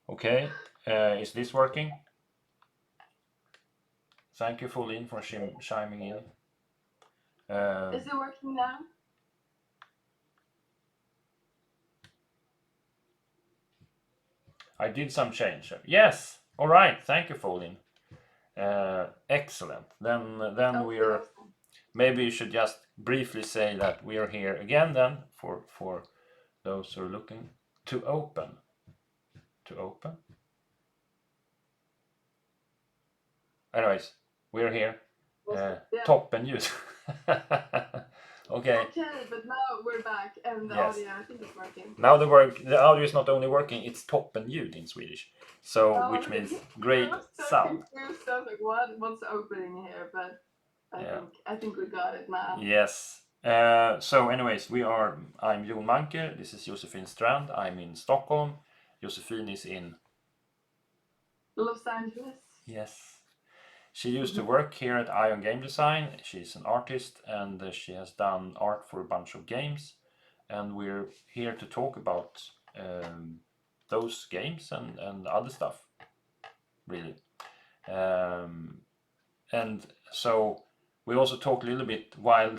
Okay, is this working? Thank you, Pauline, for chiming in. Is it working now? I did some change. Yes. All right. Thank you, Pauline. Excellent. Then Okay, we're awesome. maybe you should just briefly say that we are here again. Then for those who are looking to open. Anyways, we're here. Yeah. Toppen ljus. Okay. Okay, but now we're back and the Yes. audio I think is working. Now the audio is not only working, it's toppen ljud in Swedish. So Oh, which means I great was so sound. confused. I was like, what's opening here? But Yeah. I think we got it now. Yes. So anyways, I'm Jon Manker, this is Josefin Strand, I'm in Stockholm. Josefin is in... Los Angeles. Yes. She used to work here at Ion Game Design. She's an artist and she has done art for a bunch of games. And we're here to talk about those games and other stuff, really. And so we also talked a little bit while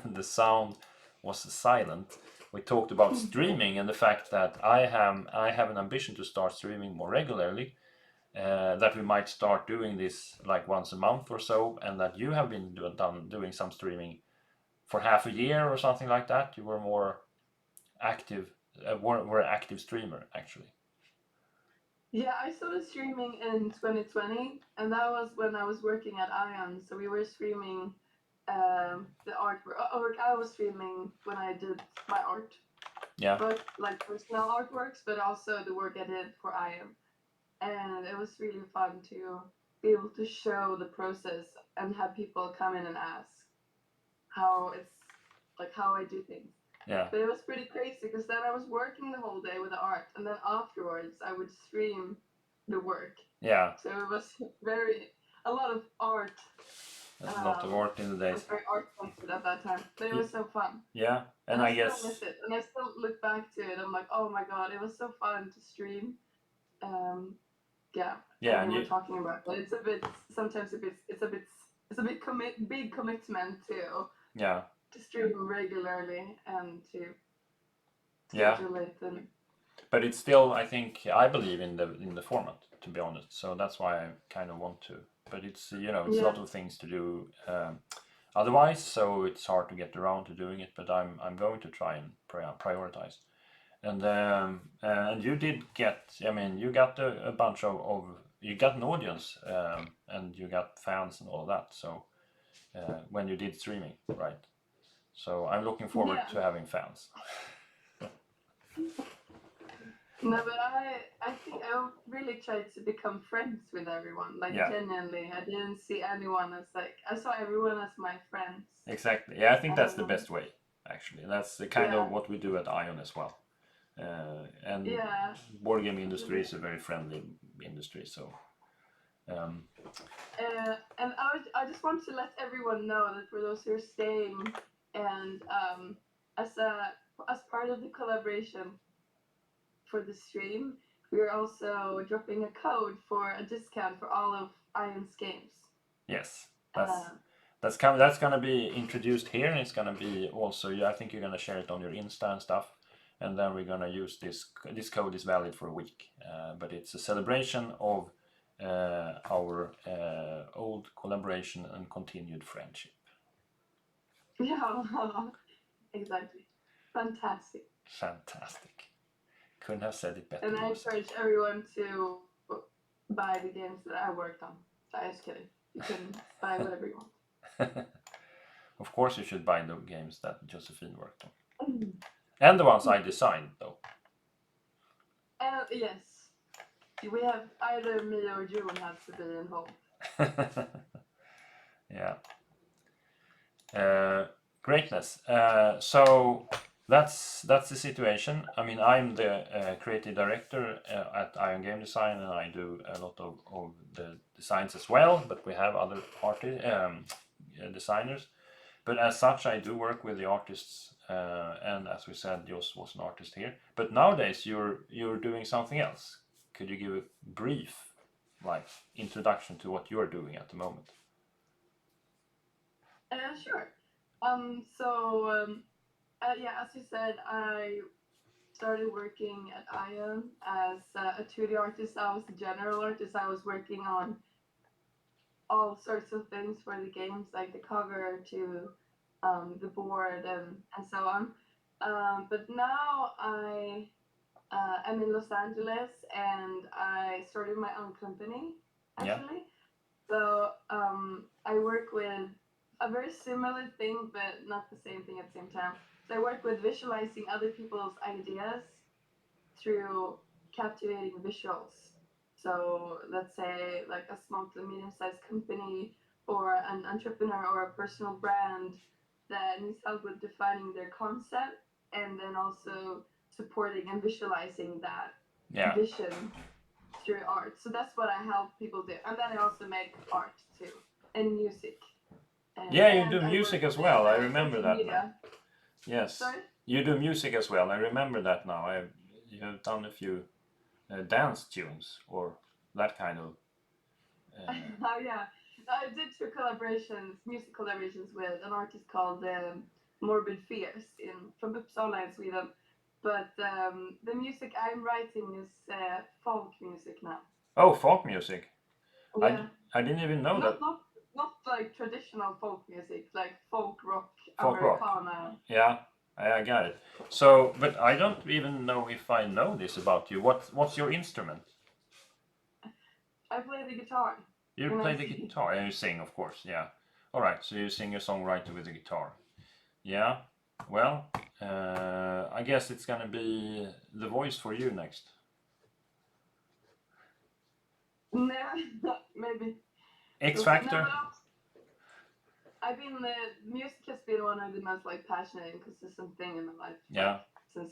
the sound was silent. We talked about streaming and the fact that I have an ambition to start streaming more regularly. That we might start doing this like once a month or so, and that you have been doing some streaming for half a year or something like that. You were more active, were an active streamer actually. Yeah, I started streaming in 2020, and that was when I was working at Ion. So we were streaming the artwork. I was streaming when I did my art, Yeah. both like personal artworks, but also the work I did for Ion. And it was really fun to be able to show the process and have people come in and ask how it's like how I do things. Yeah. But it was pretty crazy because then I was working the whole day with the art, and then afterwards I would stream the work. Yeah. So it was a lot of art. There's a lot of art in the I days. was very art centered at that time, but it was so fun. Yeah, and I I still guess miss it, and I still look back to it. I'm like, oh my god, it was so fun to stream. Yeah, yeah, and and we you were talking about, but it's a bit sometimes it's a bit big commitment yeah to stream regularly and to yeah, schedule it and but it's still I think I believe in the format, to be honest. So that's why I kind of want to. But it's it's a yeah. lot of things to do otherwise, so it's hard to get around to doing it. But I'm going to try and prioritize. And you did get, I mean, you got a bunch of you got an audience and you got fans and all that. So when you did streaming, right? So I'm looking forward Yeah. to having fans. No, but I think I really tried to become friends with everyone. Like Yeah, genuinely, I didn't see anyone as like I saw everyone as my friends. exactly. Yeah, I think that's the Um, best way. Actually, that's the kind yeah, of what we do at Ion as well. And yeah. board game industry is a very friendly industry. So um, And I just want to let everyone know that for those who are staying and as a as part of the collaboration for the stream, we are also dropping a code for a discount for all of Ion's games. yes, Uh, that's gonna be introduced here, and it's gonna be also. I think you're gonna share it on your Insta and stuff, and then we're gonna use this. This code is valid for a week, but it's a celebration of our old collaboration and continued friendship. yeah, exactly. Fantastic. Fantastic. Couldn't have said it better And I yourself. encourage everyone to buy the games that I worked on. I was kidding. You can buy whatever you want. Of course, you should buy the games that Josephine worked on, and the ones I designed, though. Yes, we have either me or June has to be involved. Yeah. Greatness. So that's the situation. I mean, I'm the creative director at Ion Game Design, and I do a lot of the designs as well. But we have other designers. But as such, I do work with the artists, and as we said, Jos was an artist here. But nowadays, you're doing something else. could you give a brief, like, introduction to what you're doing at the moment? Sure. Yeah, as you said, I started working at Ion as a 2D artist. I was a general artist. I was working on all sorts of things for the games, like the cover to the board and so on. But now I'm in Los Angeles and I started my own company actually. So I work with a very similar thing, but not the same thing at the same time. So I work with visualizing other people's ideas through captivating visuals. So let's say like a small to medium-sized company or an entrepreneur or a personal brand that needs help with defining their concept and then also supporting and visualizing that vision through art. So that's what I help people do. And then I also make art too and music. Yeah, you do music as well. I remember that now. Yes. Sorry? You do music as well. I remember that now. You have done a few dance tunes or that kind of. Oh yeah, I did two collaborations, music collaborations with an artist called Morbid Fears from Uppsala in Sweden. But the music I'm writing is folk music now. Oh, folk music. Yeah. I didn't even know that. Not like traditional folk music, like folk rock, Folk Americana. rock. Yeah, I got it. So, but I don't even know if I know this about you. What's your instrument? I play the guitar. You play the guitar and you sing, of course. Yeah. All right. So you sing a songwriter with the guitar. Yeah. Well, I guess it's gonna be The Voice for you next. No, maybe. X Factor. No, I've been music has been one of the most like passionate and consistent thing in my life. Yeah. Since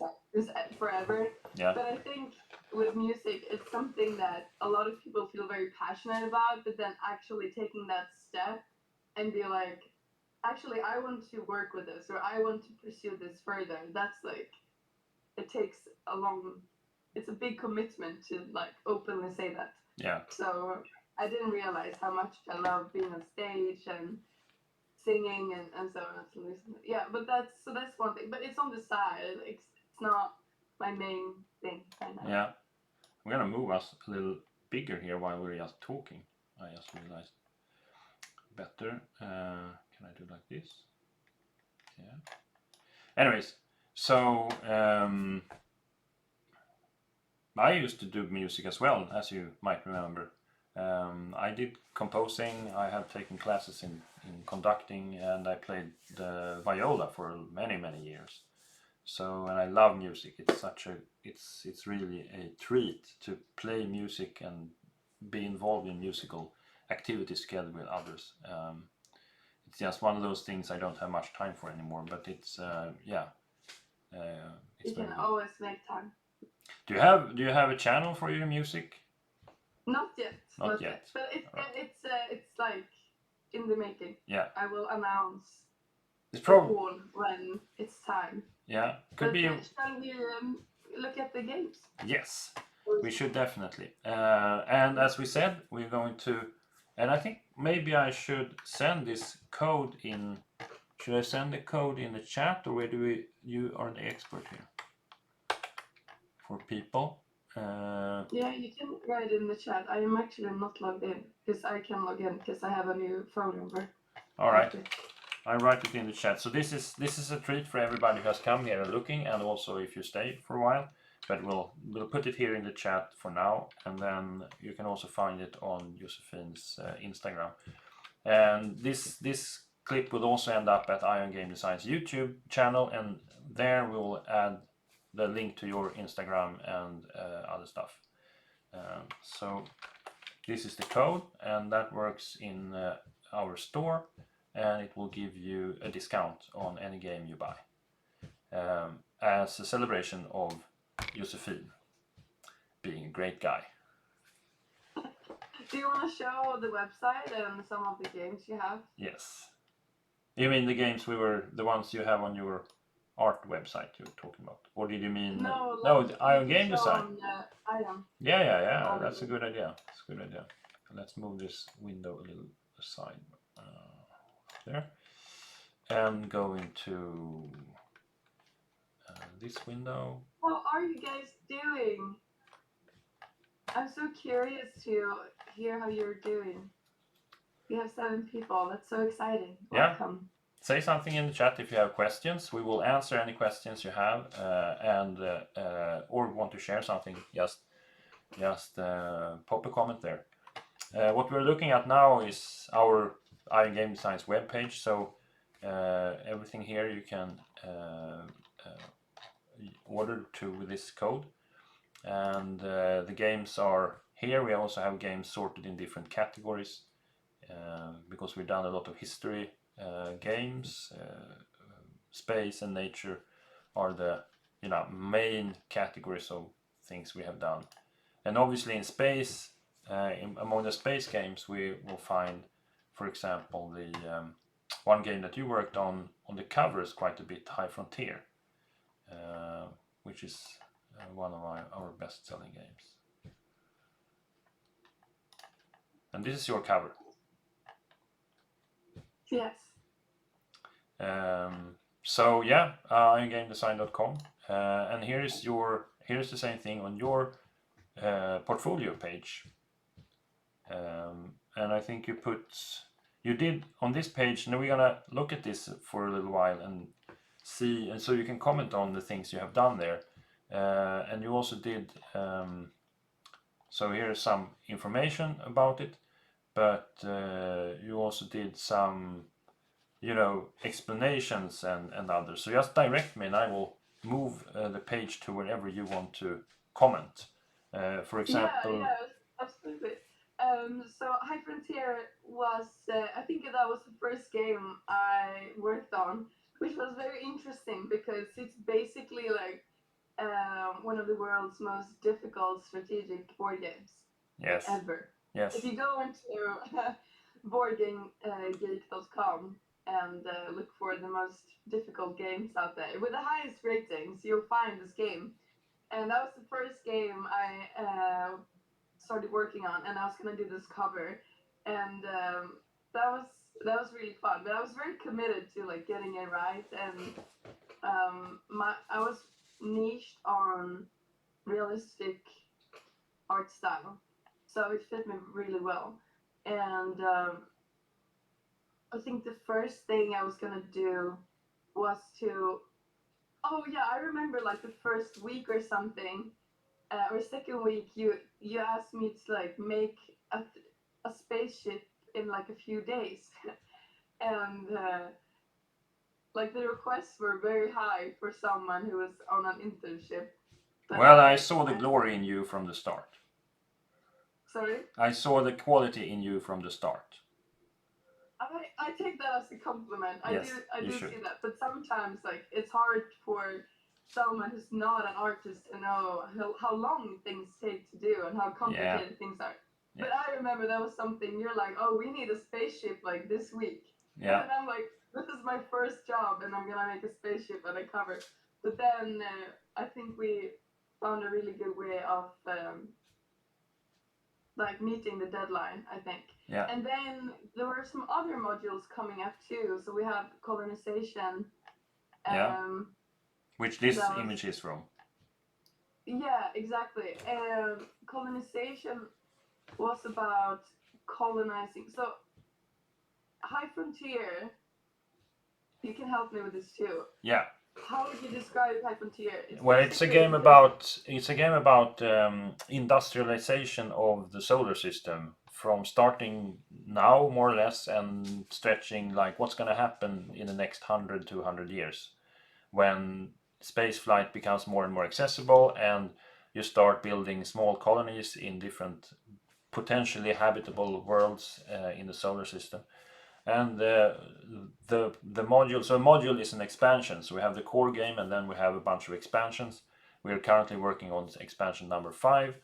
forever. Yeah. But I think with music, it's something that a lot of people feel very passionate about, but then actually taking that step and be like, actually, I want to work with this or I want to pursue this further. That's like, it takes it's a big commitment to like openly say that. Yeah. So I didn't realize how much I love being on stage and singing and so on. Yeah, but that's one thing. But it's on the side. It's not my main thing right now. Yeah. I'm gonna move us a little bigger here while we're just talking. I just realized better. Can I do like this? Yeah. Anyways, so I used to do music as well, as you might remember. I did composing. I have taken classes in conducting, and I played the viola for many years. So, and I love music. It's really a treat to play music and be involved in musical activities together with others. It's just one of those things I don't have much time for anymore. But it's you can always make time. Do you have a channel for your music? Not yet. Not yet. But it's like in the making. Yeah. I will announce all when it's time. Yeah. Shall we look at the games? Yes. We should definitely. And as we said, we're going to, and I think maybe I should send this code in. Should I send the code in the chat, or where you are the expert here for people? Yeah, you can write in the chat. I am actually not logged in because I can log in because I have a new phone number. All right. I write it in the chat. So this is a treat for everybody who has come here and looking, and also if you stay for a while. But we'll put it here in the chat for now, and then you can also find it on Josephine's Instagram. And this clip will also end up at Ion Game Design's YouTube channel, and there we will add the link to your Instagram and other stuff. So this is the code, and that works in our store, and it will give you a discount on any game you buy as a celebration of Josephine being a great guy. Do you want to show the website and some of the games you have? Yes. You mean the games the ones you have on your art website you're talking about, or did you mean No, no, like the Iron you Game show Design? on the item. Yeah. Oh, That's a really? good idea. That's a good idea. Let's move this window a little aside there, and go into this window. How are you guys doing? I'm so curious to hear how you're doing. We have 7 people. That's so exciting. Yeah. Welcome. Say something in the chat if you have questions. We will answer any questions you have, and or want to share something. Just pop a comment there. What we're looking at now is our Iron Game Design's webpage. So everything here you can order to this code, and the games are here. We also have games sorted in different categories because we've done a lot of history games. Space and nature are the main categories of things we have done, and obviously in space, among the space games, we will find, for example, the one game that you worked on the covers quite a bit, High Frontier, which is one of our best-selling games. And this is your cover. Yes. So yeah, irongamedesign.com, and here's the same thing on your portfolio page, and I think you did on this page. Now we're gonna look at this for a little while and see, and so you can comment on the things you have done there, and you also did. So here's some information about it, but you also did some explanations and others. So just direct me and I will move the page to wherever you want to comment. For example, Yeah, absolutely. So High Frontier was, I think that was the first game I worked on, which was very interesting because it's basically like one of the world's most difficult strategic board games yes, ever. yes, If you go into boardgamegeek.com and look for the most difficult games out there with the highest ratings, you'll find this game. And that was the first game I started working on, and I was gonna do this cover, and that was really fun. But I was very committed to like getting it right, and I was niched on realistic art style, so it fit me really well. And I think the first thing I was gonna do was to. Oh yeah, I remember like the first week or something, or second week, you asked me to like make a spaceship in like a few days, and like the requests were very high for someone who was on an internship. But well, I saw the glory in you from the start. Sorry. I saw the quality in you from the start. I take that as a compliment. Yes, I you do should. see that, but sometimes like it's hard for someone who's not an artist to know how long things take to do and how complicated things are. Yeah. But I remember that was something you're like, oh, we need a spaceship like this week. Yeah. And I'm like, this is my first job, and I'm gonna make a spaceship and a cover. But then I think we found a really good way of like meeting the deadline, I think. Yeah. And then there were some other modules coming up too. So we have colonization. Which this image is from. Yeah, exactly. Colonization was about colonizing. So High Frontier, you can help me with this too. Yeah. How would you describe High Frontier? It's a game about industrialization of the solar system, from starting now more or less and stretching like what's going to happen in the next 100 to 200 years when space flight becomes more and more accessible and you start building small colonies in different potentially habitable worlds in the solar system. And the module, so a module is an expansion. So we have the core game and then we have a bunch of expansions. We are currently working on expansion number 5,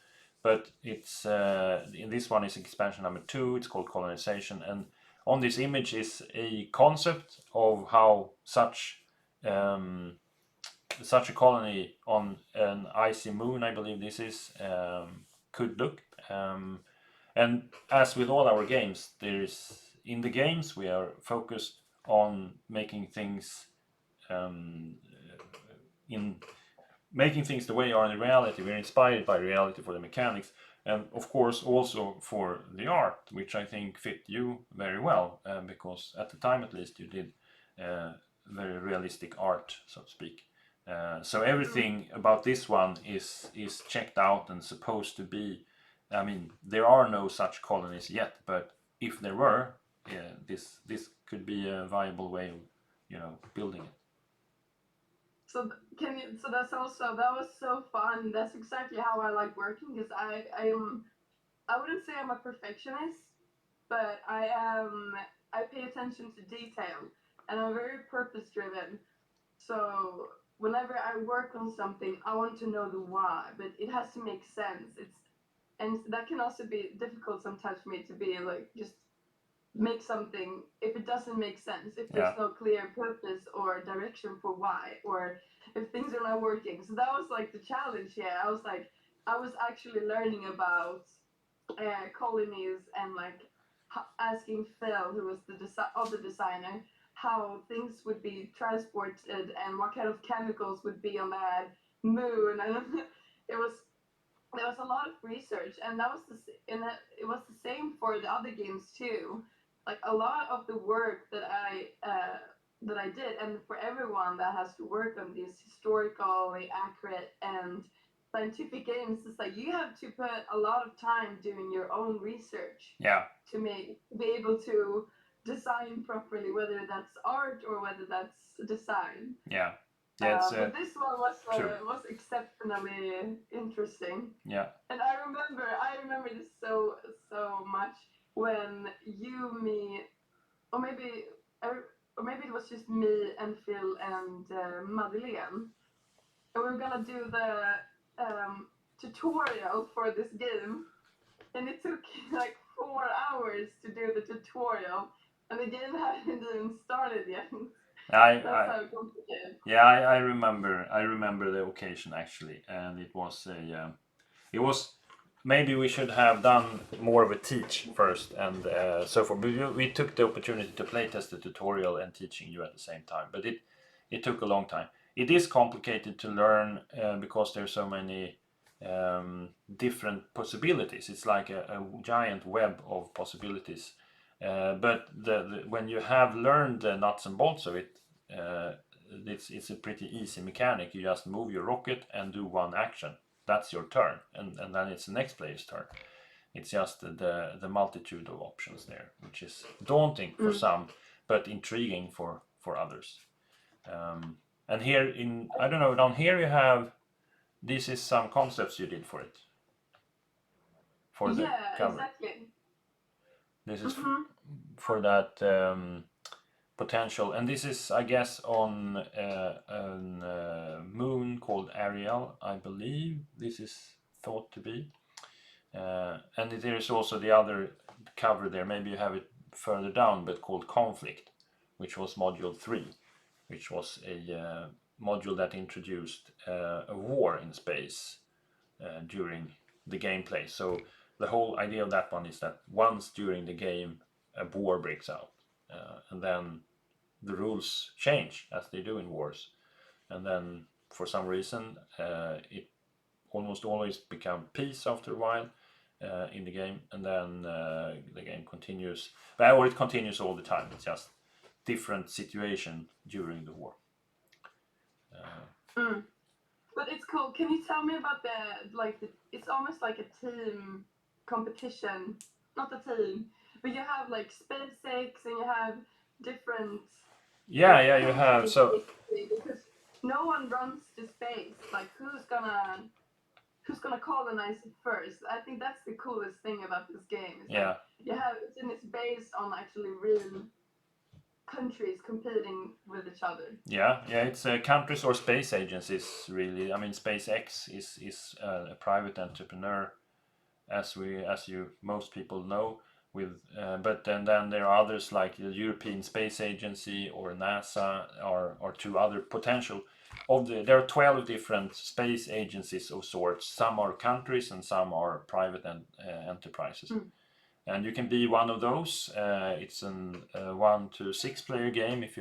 but it's in this one is expansion number 2. It's called colonization, and on this image is a concept of how such such a colony on an icy moon, I believe this is, could look. And as with all our games, in the games we are focused on making things in making things the way they are in reality. We're inspired by reality for the mechanics, and of course also for the art, which I think fit you very well, because at the time at least you did very realistic art, so to speak. So everything about this one is checked out and supposed to be. I mean, there are no such colonies yet, but if there were, this could be a viable way of, building it. So that's also, that was so fun. That's exactly how I like working, because I wouldn't say I'm a perfectionist, but I pay attention to detail, and I'm very purpose driven. So whenever I work on something, I want to know the why, but it has to make sense. And that can also be difficult sometimes for me to be like, just make something if it doesn't make sense, if there's no clear purpose or direction for why, or if things are not working. So that was like the challenge here. I was actually learning about colonies, and like asking Phil, who was the designer, how things would be transported and what kind of chemicals would be on that moon. And it was there was a lot of research, and it was the same for the other games too. Like a lot of the work that I did, and for everyone that has to work on these historically accurate and scientific games, it's like you have to put a lot of time doing your own research. Yeah. To be able to design properly, whether that's art or whether that's design. Yeah. But this one was exceptionally interesting. Yeah. And I remember this so much when you, me, or maybe it was just me and Phil and Madeleine, and we were gonna do the tutorial for this game, and it took like 4 hours to do the tutorial, and the game hadn't even started yet. That's how complicated. Yeah, I remember the occasion actually, and it was maybe we should have done more of a teach first, and so forth. We took the opportunity to play test the tutorial and teaching you at the same time, but it took a long time. It is complicated to learn because there's so many different possibilities. It's like a giant web of possibilities. But when you have learned the nuts and bolts of it, it's a pretty easy mechanic. You just move your rocket and do one action. That's your turn, and then it's the next player's turn. It's just the multitude of options there, which is daunting for some, but intriguing for others. And here I don't know, down here you have, this is some concepts you did for it. For the cover. Exactly. This is for that potential, and this is, I guess, on a moon called Ariel, I believe this is thought to be. And there is also the other cover there, maybe you have it further down, but called Conflict, which was module 3, which was a module that introduced a war in space during the gameplay. So the whole idea of that one is that once during the game a war breaks out, and then the rules change as they do in wars, and then for some reason it almost always becomes peace after a while in the game, and then the game continues, or it continues all the time. It's just different situation during the war. But it's cool. Can you tell me about it's almost like a team competition, not a team, but you have like SpaceX and you have different. Yeah, you have, so because no one runs to space. Like who's gonna colonize it first? I think that's the coolest thing about this game. Yeah. It's based on actually real countries competing with each other. Yeah, it's countries or space agencies, really. I mean, SpaceX is a private entrepreneur, as most people know, but then there are others like the European Space Agency or NASA or two other potential there are 12 different space agencies of sorts. Some are countries and some are private enterprises. And you can be one of those. It's an 1 to 6 player game if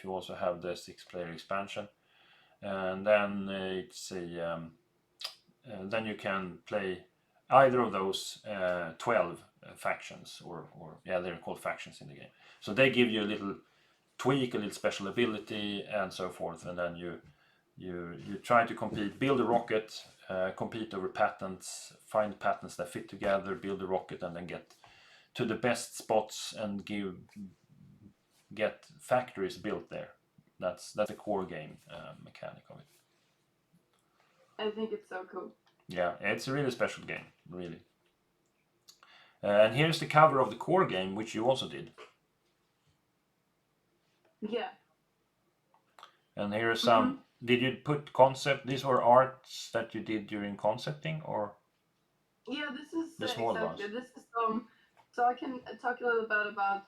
you also have the 6-player expansion. And then then you can play either of those 12 factions, or they're called factions in the game. So they give you a little tweak, a little special ability, and so forth. And then you try to compete, build a rocket, compete over patents, find patents that fit together, build a rocket, and then get to the best spots and get factories built there. That's the core game mechanic of it. I think it's so cool. Yeah, it's a really special game, really. And here's the cover of the core game, which you also did. Yeah. And here are some. Did you put concept? These were arts that you did during concepting, or? Yeah, this is the small exactly. ones. This is so I can talk a little bit about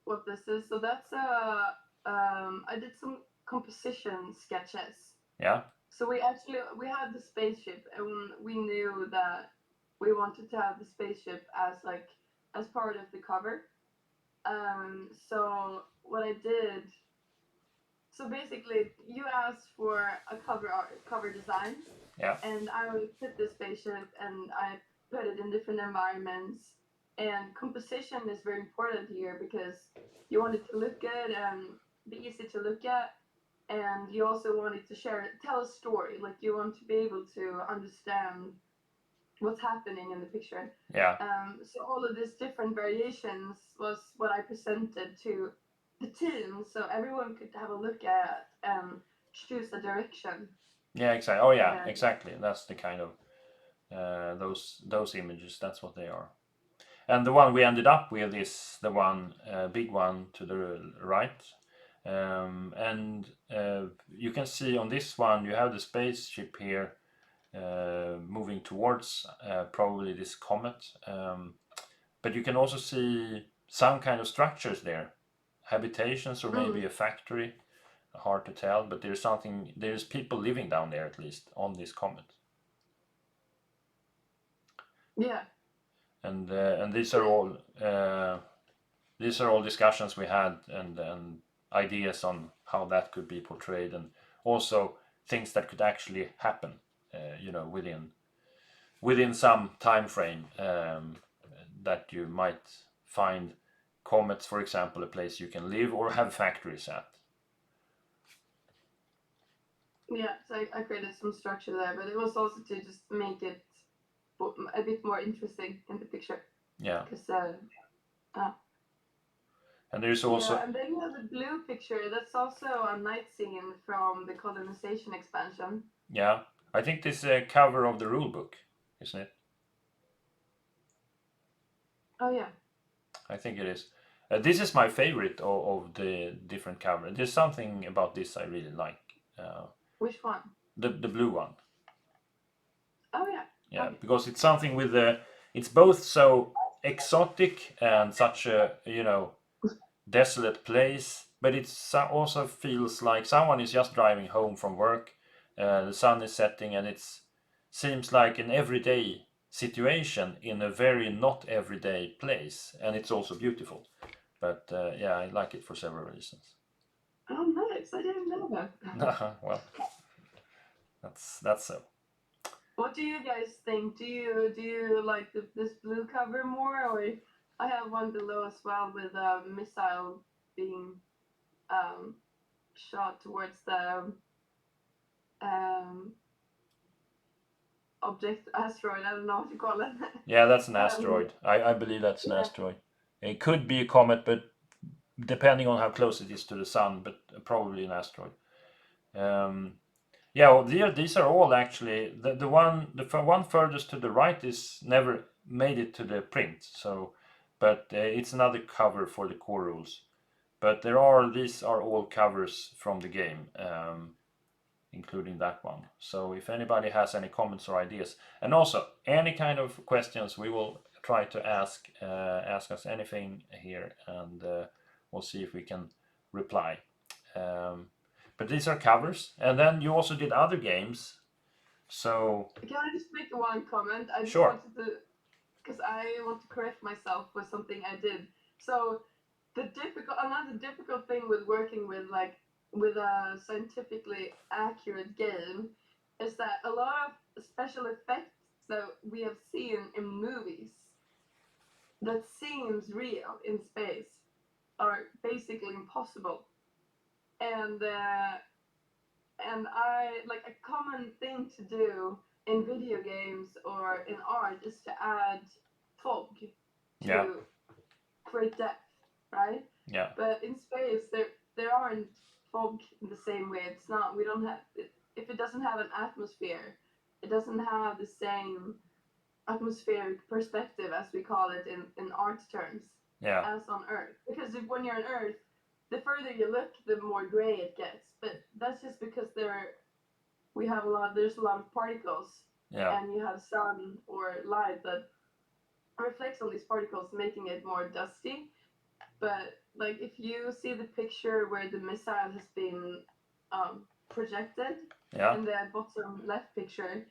what this is. So that's I did some composition sketches. Yeah. So we had the spaceship, and we knew that we wanted to have the spaceship as part of the cover. So what I did. So basically, you asked for a cover design. Yeah. And I put the spaceship and I put it in different environments. And composition is very important here because you want it to look good and be easy to look at. And you also want it to tell a story. Like you want to be able to understand what's happening in the picture. Yeah. So all of these different variations was what I presented to the team, so everyone could have a look at and choose a direction. Yeah, exactly. Oh, yeah, exactly. That's the kind of those images. That's what they are. And the one we ended up with is the one big one to the right. And you can see on this one you have the spaceship here moving towards probably this comet. But you can also see some kind of structures there, habitations or maybe a factory. Hard to tell, but there's people living down there at least on this comet. Yeah. And these are all discussions we had and ideas on how that could be portrayed, and also things that could actually happen, within some time frame, that you might find comets, for example, a place you can live or have factories at. Yeah, so I created some structure there, but it was also to just make it a bit more interesting in the picture. Yeah. Because and there's also. Yeah, and then you have the blue picture. That's also a night scene from the colonization expansion. Yeah, I think this is a cover of the rule book, isn't it? Oh yeah. I think it is. This is my favorite of the different covers. There's something about this I really like. Which one? The blue one. Oh yeah. Yeah, okay. Because it's something with it's both so exotic and such a desolate place, but it also feels like someone is just driving home from work. The sun is setting, and it seems like an everyday situation in a very not everyday place, and it's also beautiful. But yeah, I like it for several reasons. Oh, nice! I didn't know that. Well, that's so. What do you guys think? Do you like this blue cover more, or I have one below as well with a missile being shot towards the object asteroid. I don't know what you call it. Yeah, that's an asteroid. I believe that's an asteroid. It could be a comet, but depending on how close it is to the sun, but probably an asteroid. Yeah, well, these are all actually the one furthest to the right is never made it to the print. So, but it's another cover for the core rules. But these are all covers from the game, including that one. So if anybody has any comments or ideas, and also any kind of questions, we will try to ask us anything here, and we'll see if we can reply. But these are covers, and then you also did other games. So Can I just make one comment? I just sure. wanted to, because I want to correct myself with something I did. So another difficult thing with working with with a scientifically accurate game is that a lot of special effects that we have seen in movies that seems real in space are basically impossible. And I like a common thing to do in video games or in art is to add fog Yeah. to create depth, right? Yeah. But in space, there aren't fog in the same way. It's not. We don't have. If it doesn't have an atmosphere, it doesn't have the same atmospheric perspective as we call it in art terms Yeah. as on Earth. Because when you're on Earth, the further you look, the more gray it gets. But that's just because there's a lot of particles, Yeah. and you have sun or light that reflects on these particles, making it more dusty. But like if you see the picture where the missile has been projected Yeah. in the bottom left picture,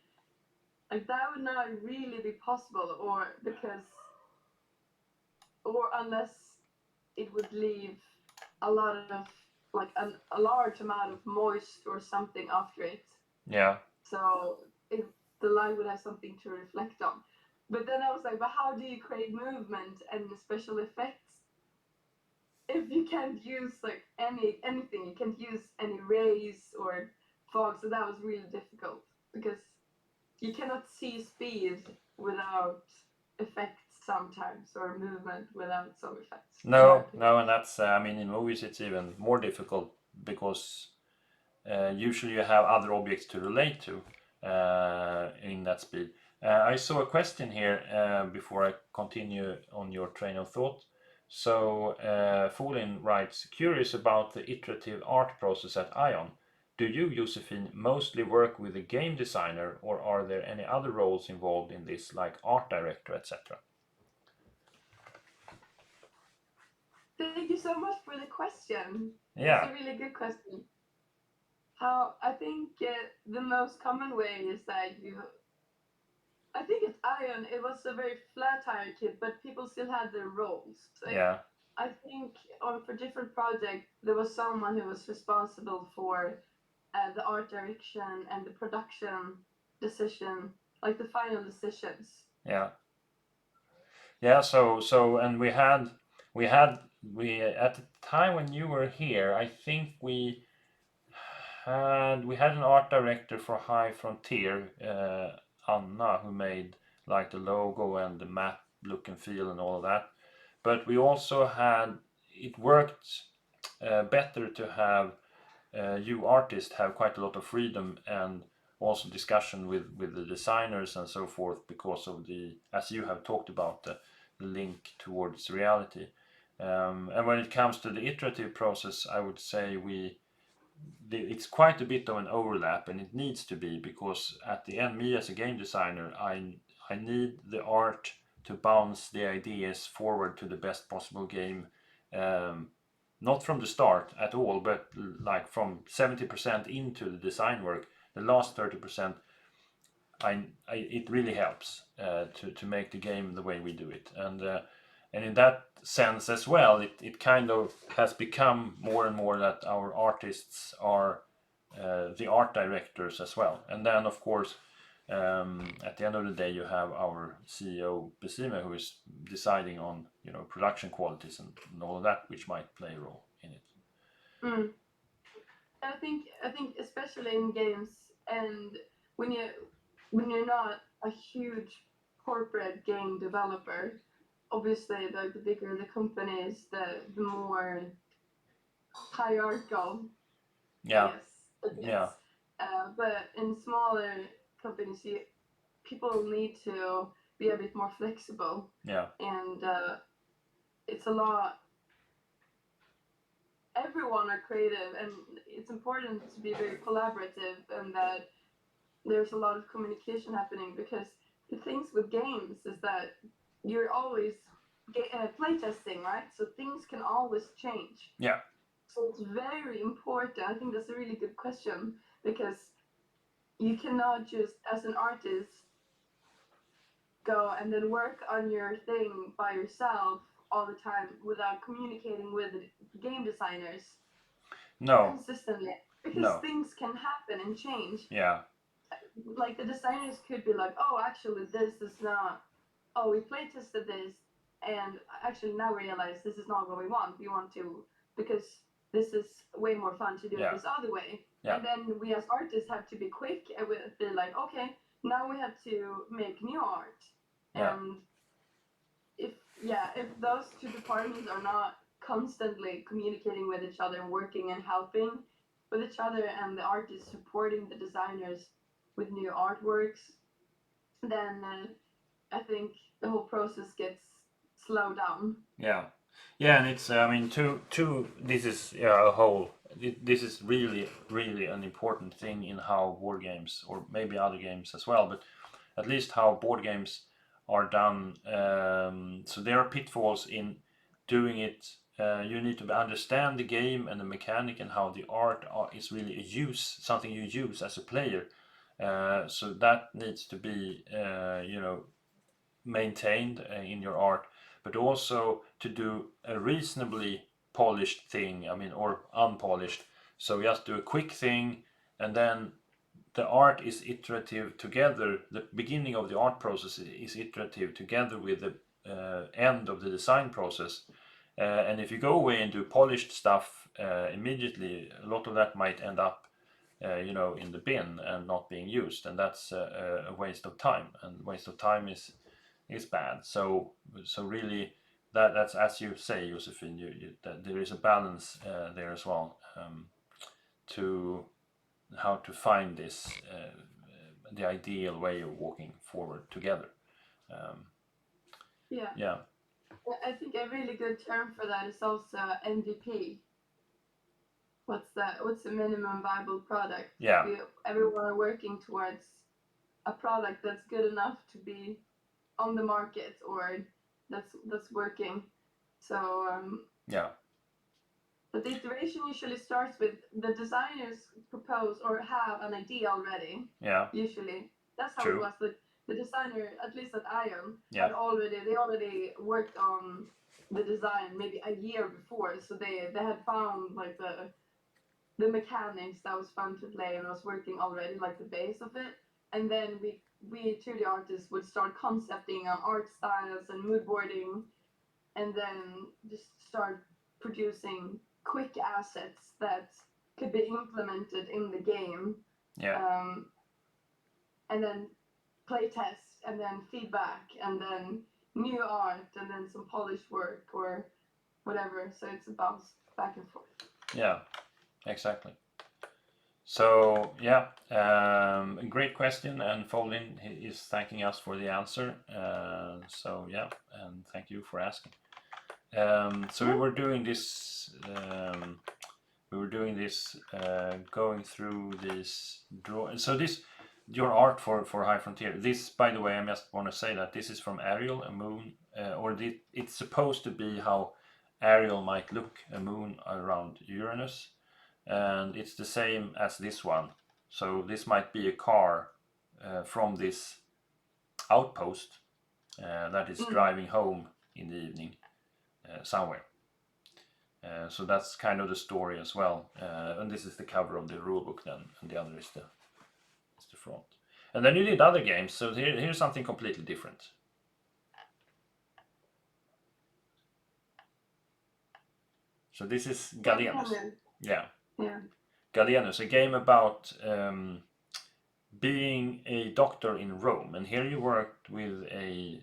like that would not really be possible, or unless it would leave a lot of like a large amount of moist or something after it. Yeah. So if the light would have something to reflect on. But then I was like, but how do you create movement and special effects if you can't use like anything? You can't use any rays or fog. So that was really difficult because you cannot see speed without effects sometimes, or movement without some effects. No, no, and that's I mean, in movies it's even more difficult because usually you have other objects to relate to in that speed. I saw a question here before I continue on your train of thought. So Folin writes, curious about the iterative art process at Ion. Do you, Josephine, mostly work with a game designer, or are there any other roles involved in this, like art director, etc.? Thank you so much for the question. Yeah. It's a really good question. How I think the most common way is that I think at Ion it was a very flat hierarchy, but people still had their roles. Like, Yeah. I think for different projects there was someone who was responsible for the art direction and the production decision, like the final decisions. Yeah. Yeah, so and we at the time when you were here, I think we had an art director for High Frontier, Anna, who made like the logo and the map look and feel and all of that. But we also had it worked better to have you artists have quite a lot of freedom and also discussion with the designers and so forth, because of the, as you have talked about, the link towards reality. And when it comes to the iterative process, I would say it's quite a bit of an overlap, and it needs to be, because at the end, me as a game designer, I need the art to bounce the ideas forward to the best possible game. Not from the start at all, but like from 70% into the design work, the last 30%, it really helps to make the game the way we do it. And in that sense as well, it kind of has become more and more that our artists are the art directors as well. And then, of course, at the end of the day, you have our CEO Besime, who is deciding on production qualities and all of that, which might play a role in it. Mm. I think especially in games, and when you're not a huge corporate game developer, obviously the bigger the company is, the more hierarchical, I Yeah, guess it yeah, gets. But in smaller companies, people need to be a bit more flexible, yeah, and it's a lot. Everyone are creative, and it's important to be very collaborative, and that there's a lot of communication happening, because the things with games is that you're always playtesting, right? So things can always change. Yeah. So it's very important. I think that's a really good question, because you cannot just, as an artist, go and then work on your thing by yourself all the time without communicating with the game designers No. consistently, because No. things can happen and change. Yeah. Like the designers could be like, oh, actually this is not, oh, we play tested this, and actually now we realize this is not what we want. We want to, because this is way more fun to do it this other way. Yeah. And then we as artists have to be quick and be like, okay, now we have to make new art. Yeah. And if those two departments are not constantly communicating with each other and working and helping with each other, and the artists supporting the designers with new artworks, then I think the whole process gets slowed down. Yeah. Yeah, and it's I mean this is a whole this is really an important thing in how board games, or maybe other games as well, but at least how board games are done. So there are pitfalls in doing it. You need to understand the game and the mechanic and how the art is really something you use as a player. So that needs to be maintained in your art, but also to do a reasonably polished thing, I mean, or unpolished. So just do a quick thing, and then the art is iterative together. The beginning of the art process is iterative together with the end of the design process. And if you go away and do polished stuff immediately, a lot of that might end up in the bin and not being used, and that's a waste of time, and waste of time is bad. So really, that's as you say, Josephine, that there is a balance there as well, to how to find this the ideal way of walking forward together. Yeah. I think a really good term for that is also MVP. What's the minimum viable product? Yeah. Everyone are working towards a product that's good enough to be on the market, or that's working. So Yeah. but the iteration usually starts with the designers propose or have an idea already. Yeah. Usually that's how True. it was. The designer, at least at Ion, Yeah. they already worked on the design maybe a year before, so they had found like the mechanics that was fun to play and was working already, like the base of it. And then we 2D artists would start concepting on art styles and mood boarding, and then just start producing quick assets that could be implemented in the game. Yeah. And then play test, and then feedback, and then new art, and then some polished work or whatever. So it's a bounce back and forth. Yeah, exactly. So yeah, great question, and Folin is thanking us for the answer. So yeah, and thank you for asking. So we were doing this. Going through this draw. So this your art for High Frontier. This, by the way, I just want to say that this is from Ariel, a moon, it's supposed to be how Ariel might look, a moon around Uranus, and it's the same as this one. So this might be a car from this outpost that is driving home in the evening somewhere. So that's kind of the story as well. And this is the cover of the rulebook then, and the other is the front. And then you did other games, so here's something completely different. So this is Gallienus. Yeah. Gallienus, a game about being a doctor in Rome. And here you worked with a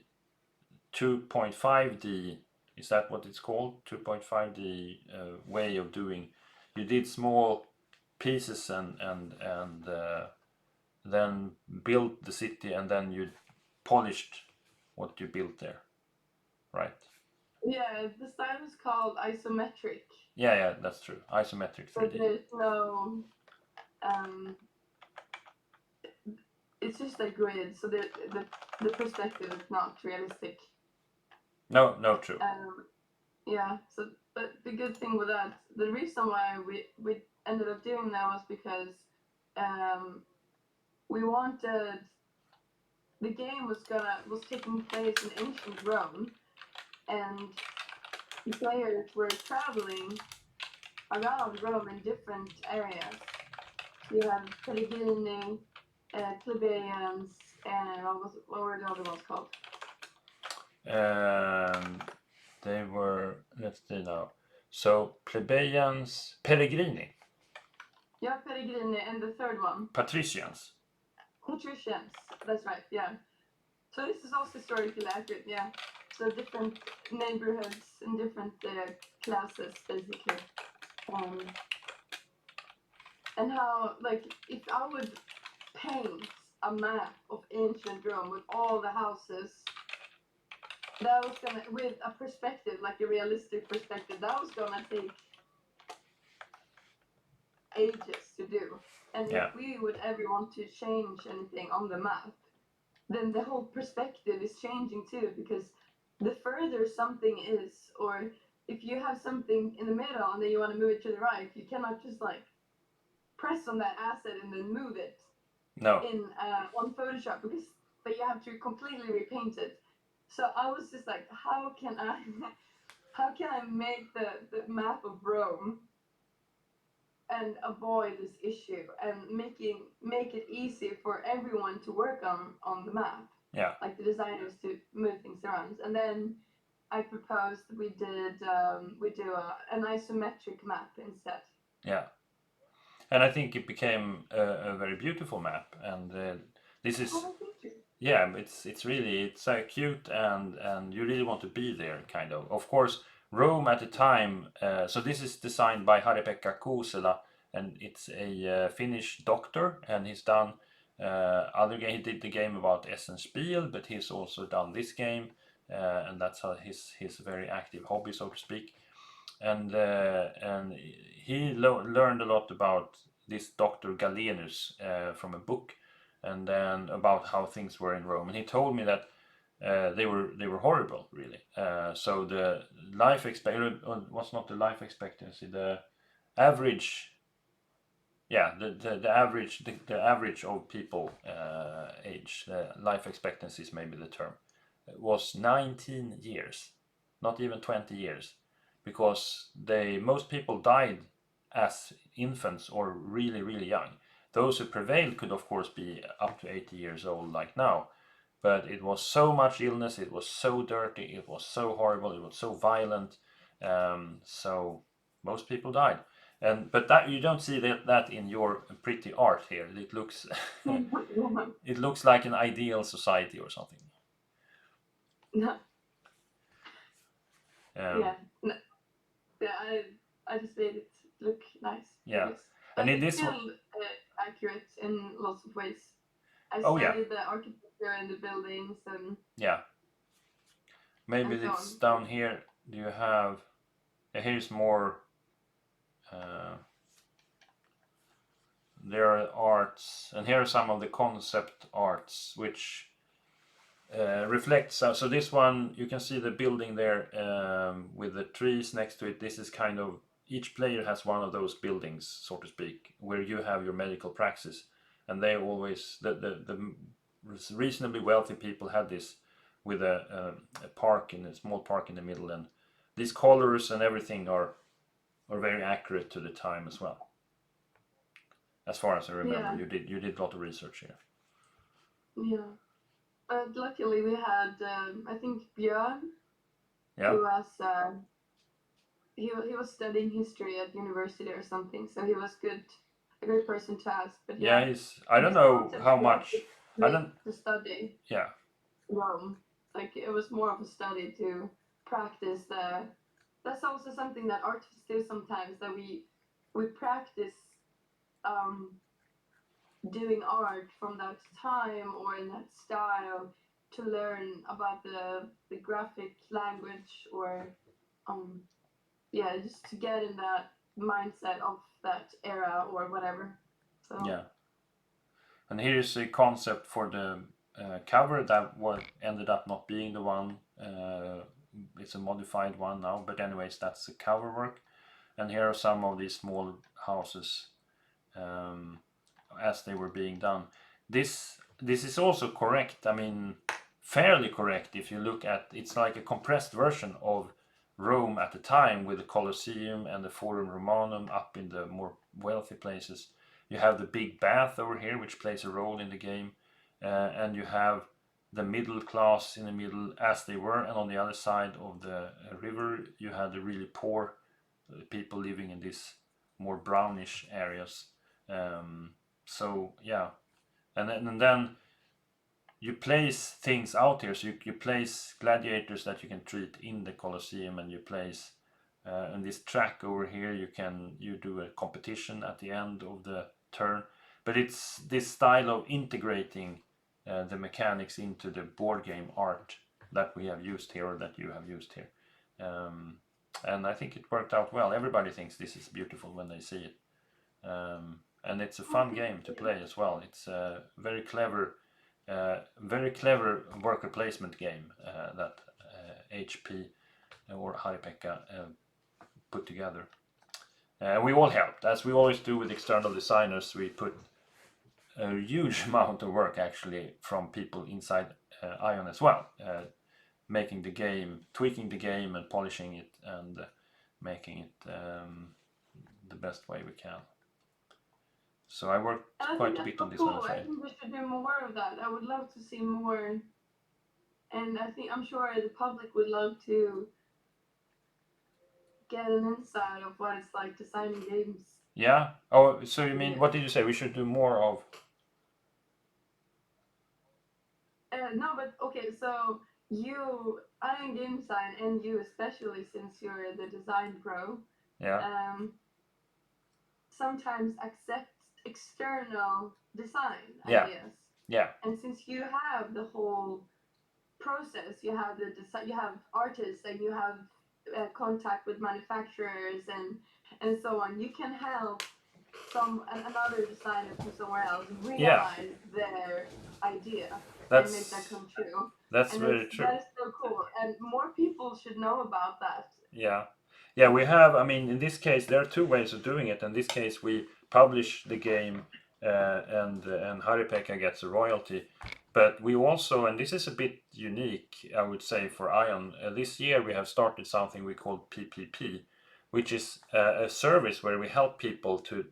2.5D, is that what it's called? 2.5D way of doing. You did small pieces and then built the city, and then you polished what you built there, right? Yeah, the style is called isometric. Yeah, that's true. Isometric 3D. But there's no, it's just a grid, so the perspective is not realistic. No, true. Yeah. So, but the good thing with that, the reason why we ended up doing that was because we wanted the game was taking place in ancient Rome, and the players were traveling around Rome in different areas. You have Pellegrini, plebeians, and what were the other ones called? They were, let's see now. So plebeians, Pellegrini, Yeah, Pellegrini, and the third one, patricians. patricians. That's right. Yeah. So this is also historically accurate. Yeah. So different neighborhoods and different classes, basically. Um, and how, like, if I would paint a map of ancient Rome with all the houses, that was gonna, with a perspective, like a realistic perspective, that was gonna take ages to do. And Yeah. if we would ever want to change anything on the map, then the whole perspective is changing too, because the further something is, or if you have something in the middle and then you want to move it to the right, you cannot just like press on that asset and then move it No. in on Photoshop, because but you have to completely repaint it. So I was just like, how can I how can I make the map of Rome and avoid this issue and make it easy for everyone to work on the map, Yeah. like the designers to move things around. And then I proposed we do an isometric map instead. Yeah. And I think it became a very beautiful map. And this is, Oh, thank you. yeah, it's really, it's so cute, and you really want to be there, kind of. Of course, Rome at the time. So this is designed by Harri-Pekka Kuusela, and it's a Finnish doctor, and he's done other game. He did the game about Essen Spiel, but he's also done this game, and that's how his very active hobby, so to speak. And he learned a lot about this Dr. Galenus from a book, and then about how things were in Rome. And he told me that they were horrible, really. So the life expectancy was not the life expectancy, the average. Yeah, the average of people age, life expectancy is maybe the term, was 19 years, not even 20 years, because most people died as infants or really young. Those who prevailed could of course be up to 80 years old like now, but it was so much illness, it was so dirty, it was so horrible, it was so violent, so most people died. But that you don't see that in your pretty art here. It looks it looks like an ideal society or something. No, Um, yeah, no, yeah. I just made it look nice. yeah, I guess. and And in it's this still one, accurate in lots of ways. I oh yeah, studied the architecture and the buildings yeah. Maybe and so it's on. down here. Do you have? Here's more. Uh, there are arts, and here are some of the concept arts which reflects. So this one, you can see the building there with the trees next to it. This is kind of, each player has one of those buildings, so to speak, where you have your medical praxis, and they always the reasonably wealthy people had this with a park, in a small park in the middle, and these colors and everything are very accurate to the time as well. As far as I remember, Yeah, you did a lot of research here. yeah. But luckily we had I think Björn, Yeah, who was he was studying history at university or something, so he was a good person to ask. But yeah. yeah, He's. I don't these know concepts how we had to much. I make don't. to study Yeah, Rome. Like it was more of a study to practice the. That's also something that artists do sometimes. That we practice um, doing art from that time or in that style to learn about the graphic language, or um, yeah, just to get in that mindset of that era or whatever. So yeah. And here's a concept for the cover that ended up not being the one it's a modified one now, but anyways, that's the cover work. And here are some of these small houses as they were being done. This is also correct. I mean, fairly correct if you look at, it's like a compressed version of Rome at the time, with the Colosseum and the Forum Romanum up in the more wealthy places. You have the big bath over here, which plays a role in the game, and you have the middle class in the middle as they were, and on the other side of the river you had the really poor people living in these more brownish areas. So yeah, and then you place things out here. So you place gladiators that you can treat in the Colosseum, and you place on this track over here you do a competition at the end of the turn. But it's this style of integrating the mechanics into the board game art that we have used here, or that you have used here. And I think it worked out well. Everybody thinks this is beautiful when they see it. And it's a fun game to play as well. It's a very clever worker placement game that HP or Haripekka put together. We all helped, as we always do with external designers. We put a huge amount of work actually from people inside Ion as well, making the game, tweaking the game and polishing it, and making it the best way we can. So I worked quite a bit on this one. I think we should do more of that. I would love to see more, and I'm sure the public would love to get an insight of what it's like designing games. Yeah. Oh, so you mean, what did you say? We should do more of? No, but okay. So you, Ion Game Design, and you especially, since you're the design pro, Yeah. Sometimes accept external design Yeah. ideas. Yeah. And since you have the whole process, you have the design, you have artists, and you have contact with manufacturers and so on. You can help another designer from somewhere else realize their idea and make that come true. That's very true. That is so cool, and more people should know about that. Yeah. Yeah, we have, I mean, in this case, there are two ways of doing it. In this case, we publish the game and Haripekka gets a royalty. But we also, and this is a bit unique, I would say, for Ion, this year we have started something we call PPP, which is a service where we help people to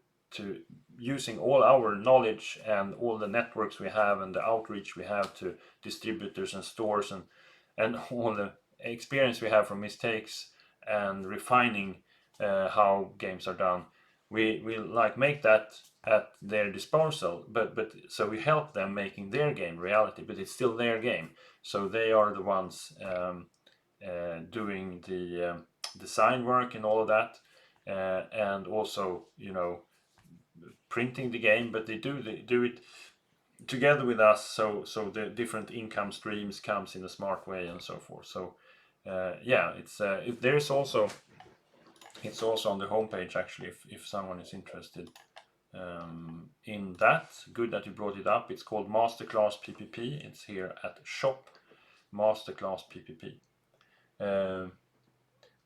using all our knowledge and all the networks we have and the outreach we have to distributors and stores and all the experience we have from mistakes and refining how games are done. We like make that at their disposal, but so we help them making their game reality, but it's still their game. So they are the ones doing the design work and all of that, and also, you know, printing the game, but they do it together with us, so the different income streams comes in a smart way and so forth. So yeah, it's there's also, it's also on the homepage actually, if someone is interested in that. Good that you brought it up. It's called Masterclass PPP. It's here at shop Masterclass PPP.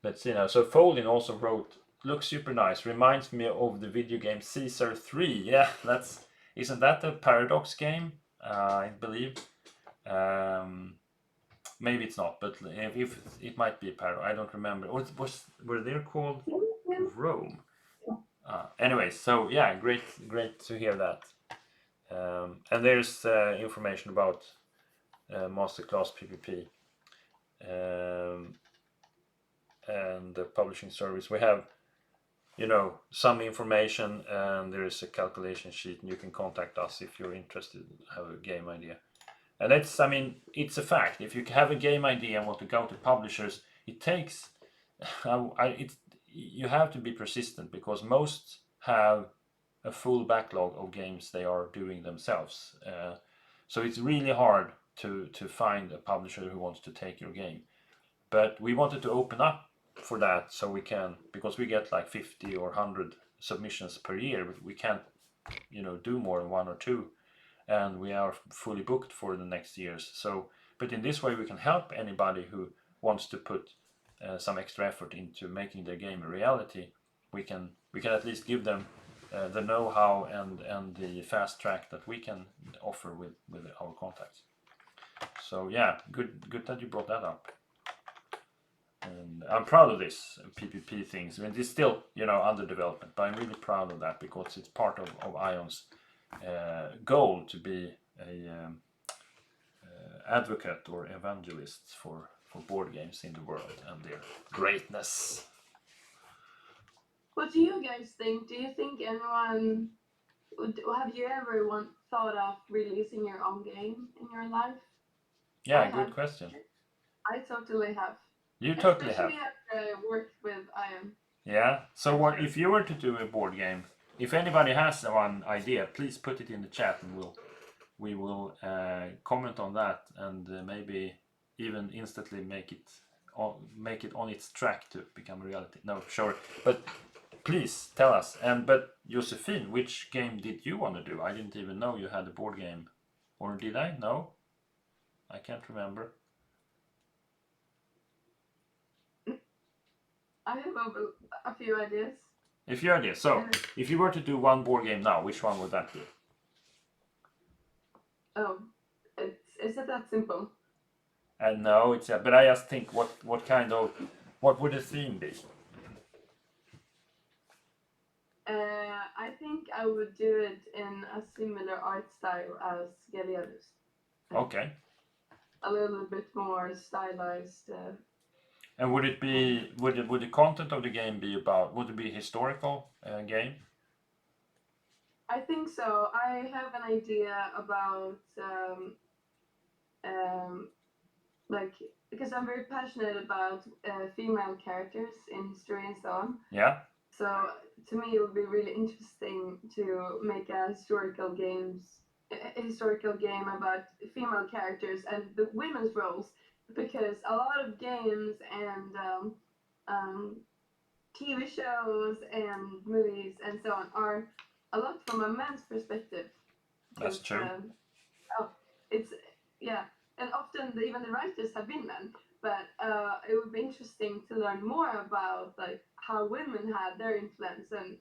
Let's see now. So Folding also wrote, looks super nice, reminds me of the video game Caesar 3. Yeah, isn't that a Paradox game? I believe. Maybe it's not, but if it might be a Paradox, I don't remember. Or were they called Rome? Anyway, so yeah, great to hear that. And there's information about Masterclass PPP and the publishing service. We have, you know, some information, and there is a calculation sheet, and you can contact us if you're interested, have a game idea. And it's, I mean, it's a fact. If you have a game idea and want to go to publishers, it takes, you have to be persistent, because most have a full backlog of games they are doing themselves. So it's really hard to find a publisher who wants to take your game. But we wanted to open up for that, so we can, because we get like 50 or 100 submissions per year, but we can't, you know, do more than one or two, and we are fully booked for the next years. So, but in this way we can help anybody who wants to put some extra effort into making their game a reality, we can at least give them the know-how and the fast track that we can offer with our contacts. So yeah, good that you brought that up. And I'm proud of this PPP things. I mean, it's still, you know, under development, but I'm really proud of that because it's part of ION's goal to be a advocate or evangelist for board games in the world and their greatness. What do you guys think? Do you think anyone have you ever thought of releasing your own game in your life? Yeah, good question. I totally have. You totally have. Especially after I worked with ION. Yeah. So what if you were to do a board game? If anybody has one idea, please put it in the chat, and we will comment on that, and maybe even instantly make it on its track to become a reality. No, sure, but please tell us. And but Josephine, which game did you want to do? I didn't even know you had a board game, or did I? No, I can't remember. I have a few ideas. A few ideas. So, if you were to do one board game now, which one would that be? Oh, is it that simple? No, it's but I just think what would the theme be? I think I would do it in a similar art style as Galerius. Okay. A little bit more stylized. And would the content of the game be about? Would it be a historical game? I think so. I have an idea about like, because I'm very passionate about female characters in history and so on. Yeah. So to me, it would be really interesting to make a historical game about female characters and the women's roles, because a lot of games and TV shows and movies and so on are a lot from a man's perspective. That's true. And often even the writers have been men. But it would be interesting to learn more about like how women had their influence and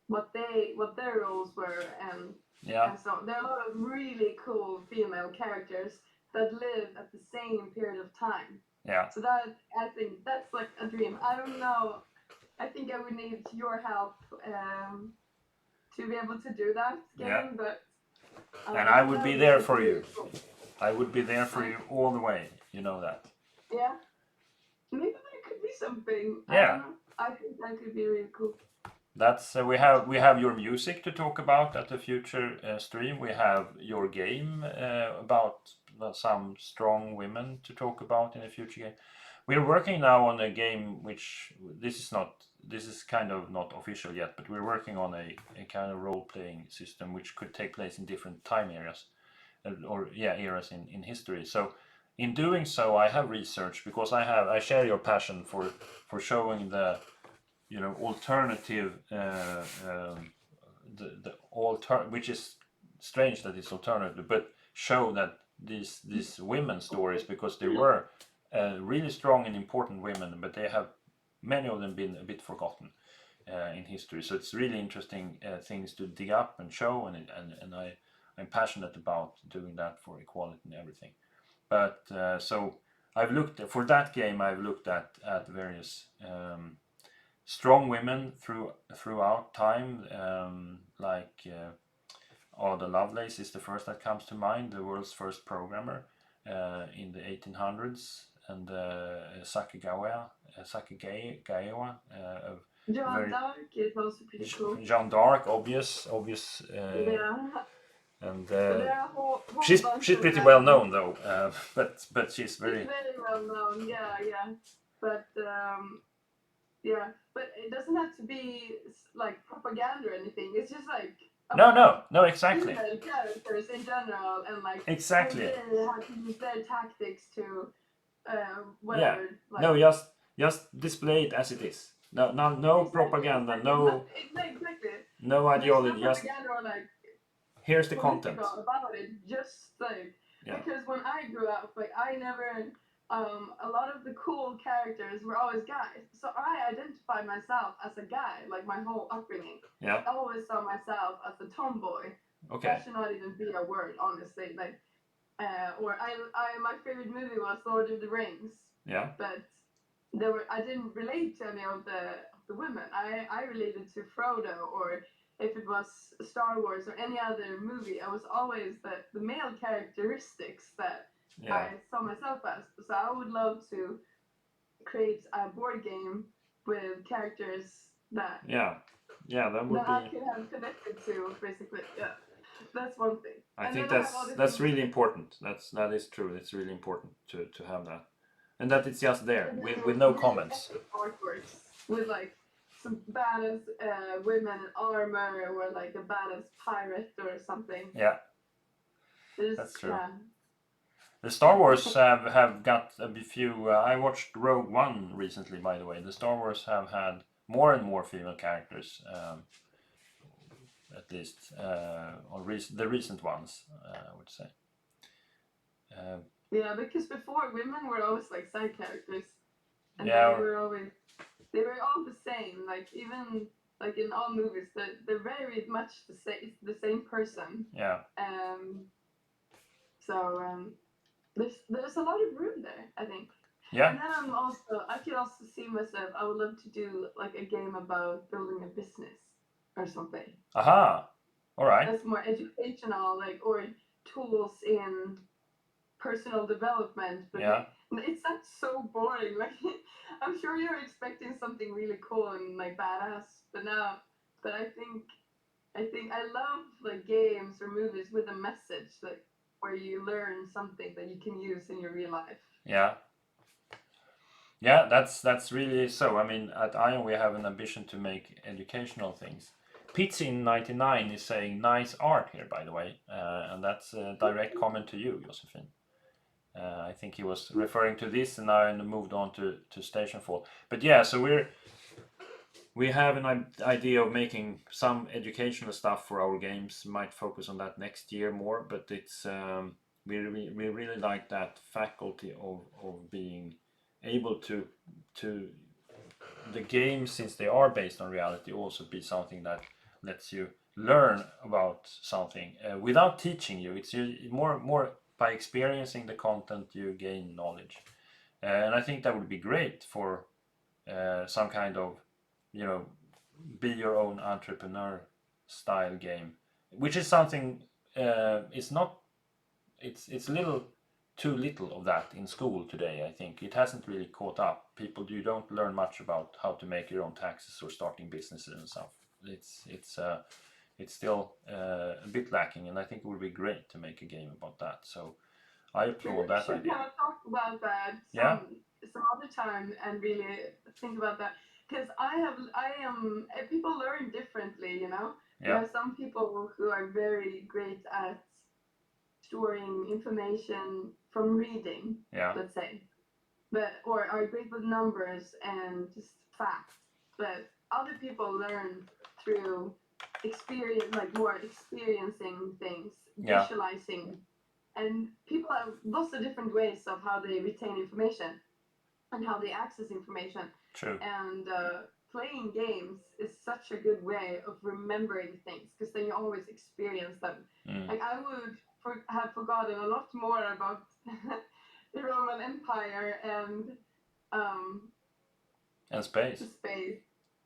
what their roles were, and so there are a lot of really cool female characters that live at the same period of time. Yeah. So that, I think that's like a dream. I don't know. I think I would need your help to be able to do that game, but and I would be there for you. Cool. I would be there for you all the way. You know that. Yeah. Maybe there could be something. Yeah. I think that could be really cool. That's we have your music to talk about at the future stream. We have your game about some strong women to talk about in a future game. We're working now on a game which this is kind of not official yet, but we're working on a kind of role-playing system which could take place in different time areas eras in history. So in doing so, I have researched, because I share your passion for showing the alternative which is strange that it's alternative, but show that these women's stories, because they were really strong and important women, but they have many of them been a bit forgotten in history. So it's really interesting things to dig up and show, and I'm passionate about doing that for equality and everything. But so I've looked for that game. I've looked at various strong women throughout time, like Ada Lovelace is the first that comes to mind, the world's first programmer in the 1800s, and Sacagawea. Jeanne d'Arc is also pretty cool. Jeanne d'Arc, obvious. Yeah. And she's pretty well known though, but she's very well known. Yeah. But but it doesn't have to be like propaganda or anything. It's just like no, exactly. Characters in general, and like exactly how to use their tactics to whatever. Yeah. Like, no, just display it as it is. No exactly. Propaganda. No. Exactly. No ideology. No propaganda or like. Here's the content about it, just like because when I grew up, like I a lot of the cool characters were always guys. So I identified myself as a guy, like my whole upbringing. Yeah. I always saw myself as a tomboy. Okay. That should not even be a word, honestly. Like, or my favorite movie was Lord of the Rings. Yeah. But I didn't relate to any of the women. I related to Frodo, or if it was Star Wars or any other movie, I was always the male characteristics that Yeah. I saw myself as. So I would love to create a board game with characters that that would I be. could have connected to, basically. Yeah, that's one thing. I And think then I have other that's things. really important. That is true. It's really important to have that, and that it's just there with no Really comments. epic artworks with like some badass women in armor, or like a badass pirate or something. Yeah, There's, that's true. Yeah. The Star Wars have got a few. I watched Rogue One recently, by the way. The Star Wars have had more and more female characters, at least on the recent ones, I would say. Yeah, because before women were always like side characters, and Yeah. they were all the same. Like even like in all movies, they're very much the same person. Yeah. So there's a lot of room there, I think. Yeah. And then I could also see myself. I would love to do like a game about building a business or something. Aha. All right. That's more educational, like, or tools in personal development. But Yeah. it sounds so boring. Like, I'm sure you're expecting something really cool and like badass, but I think I love like games or movies with a message, like where you learn something that you can use in your real life. Yeah. Yeah, that's really so. I mean, at Ion we have an ambition to make educational things. Pizzy99 is saying nice art here, by the way, and that's a direct comment to you, Josephine. I think he was referring to this, and now moved on to Stationfall. But yeah, so we have an idea of making some educational stuff for our games. Might focus on that next year more, but it's we really like that faculty of being able to the games, since they are based on reality, also be something that lets you learn about something without teaching you. It's more by experiencing the content you gain knowledge, and I think that would be great for some kind of, be your own entrepreneur style game, which is something it's not it's too little of that in school today. I think it hasn't really caught up. You don't learn much about how to make your own taxes or starting businesses and stuff. It's still a bit lacking, and I think it would be great to make a game about that. So I applaud that idea. We should talk about that some other time and really think about that, because people learn differently, you know. Yeah. There are some people who are very great at storing information from reading, let's say, or are great with numbers and just facts. But other people learn through experience, like more experiencing things, visualizing, and people have lots of different ways of how they retain information and how they access information. True. And playing games is such a good way of remembering things, because then you always experience them. Like I would have forgotten a lot more about the Roman Empire and space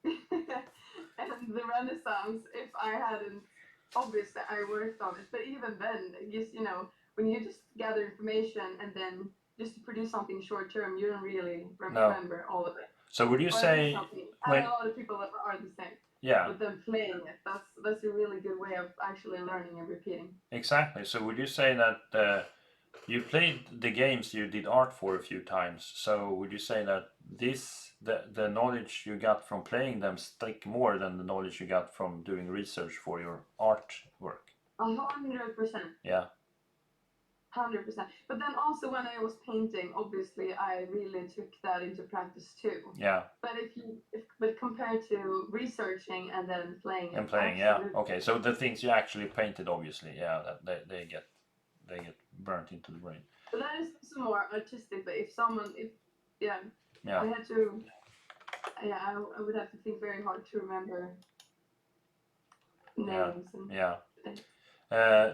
and the Renaissance if I hadn't. Obviously, I worked on it, but even then, just when you just gather information and then just to produce something short term, you don't really remember all of it. So would you say a lot of people that are the same? Yeah. But then playing it, that's a really good way of actually learning and repeating. Exactly. So would you say that you played the games you did art for a few times? So would you say that the knowledge you got from playing them stick more than the knowledge you got from doing research for your art work? 100%. Yeah. 100%. But then also when I was painting, obviously I really took that into practice too. Yeah. But compared to researching and then playing. And playing, yeah. Okay, so the things you actually painted, obviously, yeah, they get burnt into the brain. But that is some more artistic. But if Yeah. I had to, I would have to think very hard to remember names and Yeah. things.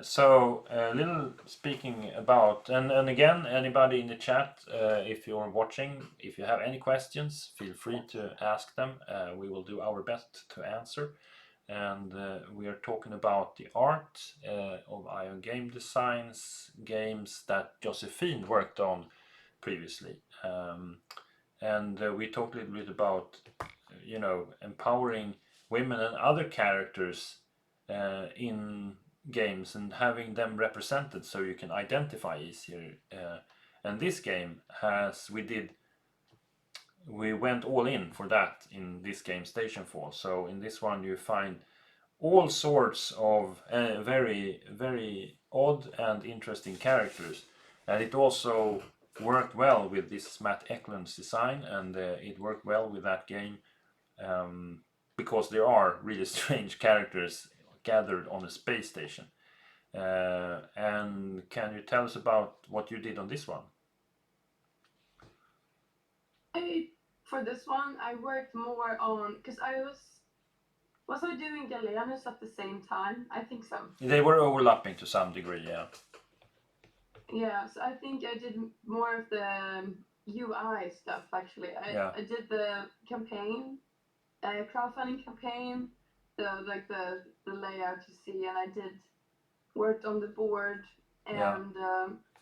So a little speaking about, and again, anybody in the chat, if you're watching, if you have any questions, feel free to ask them. We will do our best to answer. And we are talking about the art of Ion Game Designs games that Josephine worked on previously. And we talked a little bit about, empowering women and other characters in games and having them represented so you can identify easier. And this game we went all in for that in this game, Station Fall. So in this one you find all sorts of very, very odd and interesting characters. And it also worked well with this Matt Eklund's design, and it worked well with that game because there are really strange characters gathered on a space station. And can you tell us about what you did on this one? For this one, I worked more on because was I doing Galenos at the same time? I think so. They were overlapping to some degree, yeah. Yeah, so I think I did more of the UI stuff actually. I did the campaign, crowdfunding campaign, the layout you see, and I did worked on the board and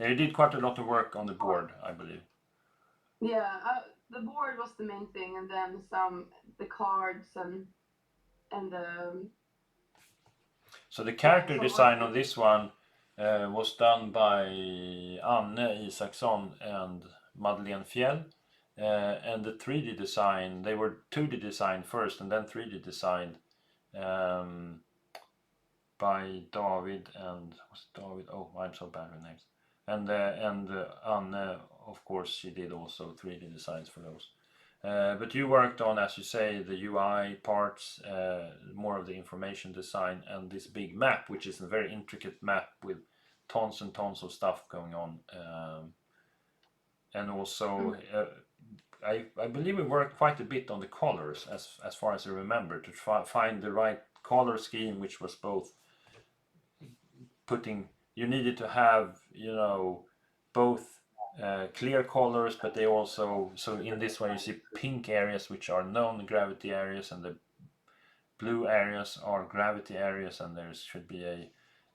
you did quite a lot of work on the board, I believe. Yeah, the board was the main thing, and then the cards and So the character design on this one was done by Anne Isaksson and Madeleine Fjell. And the 3D design, they were 2D designed first and then 3D designed by David and I'm so bad with names. And Anne, of course, she did also 3D designs for those. But you worked on, as you say, the UI parts, more of the information design, and this big map, which is a very intricate map with tons and tons of stuff going on. And also, I believe we worked quite a bit on the colors, as far as I remember, to find the right color scheme, which was both you needed to have, both clear colors, but they also, so in this one you see pink areas which are known gravity areas, and the blue areas are gravity areas, and there should be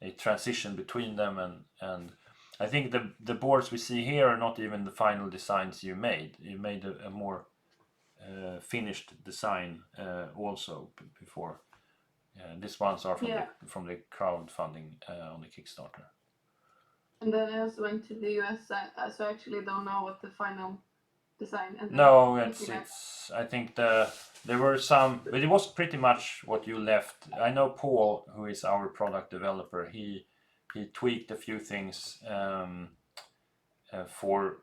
a transition between them, and I think the boards we see here are not even the final designs you made. You made a more finished design also before. These ones are from the crowdfunding on the Kickstarter. And then I also went to the US, so I actually don't know what the final design. No, it's. I think there were some, but it was pretty much what you left. I know Paul, who is our product developer. He tweaked a few things for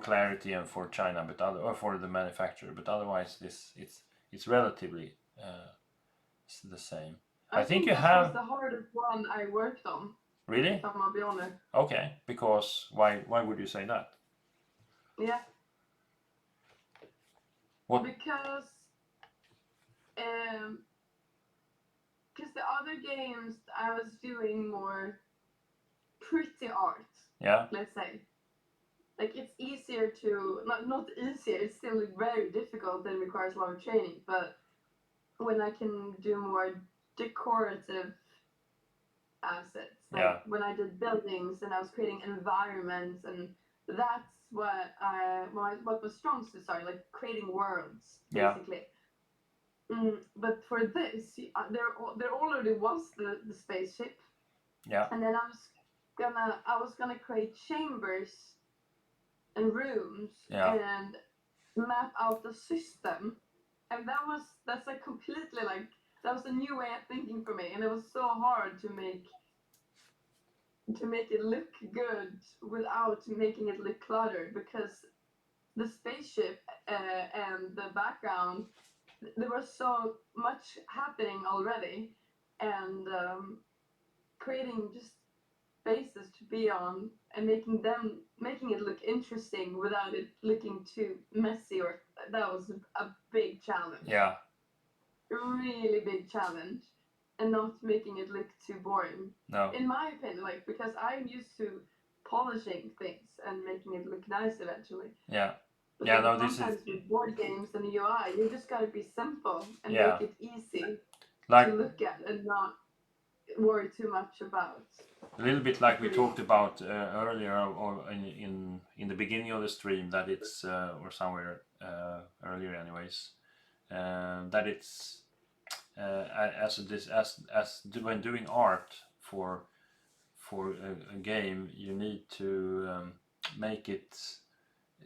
clarity and for China, or for the manufacturer. But otherwise, it's relatively the same. I think you have. This was the hardest one I worked on. Really? If I'm gonna be honest. Okay, because why would you say that? Yeah. What? Because the other games I was doing more pretty art. Yeah. Let's say. Like it's easier to not easier. It's still very difficult and requires a lot of training. But when I can do more decorative assets, like when I did buildings and I was creating environments, and that's what was strong to start, like creating worlds basically. But for this, there already was the spaceship. Yeah. And then I was gonna create chambers and rooms and map out the system, and that's like completely like that was a new way of thinking for me, and it was so hard to make it look good without making it look cluttered, because the spaceship and the background, there was so much happening already, and creating just faces to be on and making it look interesting without it looking too messy, or that was a big challenge. Yeah. A really big challenge, and not making it look too boring. No. In my opinion, like, because I'm used to polishing things and making it look nice eventually. Yeah. But Yeah, like no, this sometimes is with board games and UI, you just gotta be simple and Yeah. make it easy like to look at and not worry too much about. a little bit like we talked about earlier, or in the beginning of the stream, that it's or somewhere earlier, anyways, that it's when doing art for a game, you need to make it,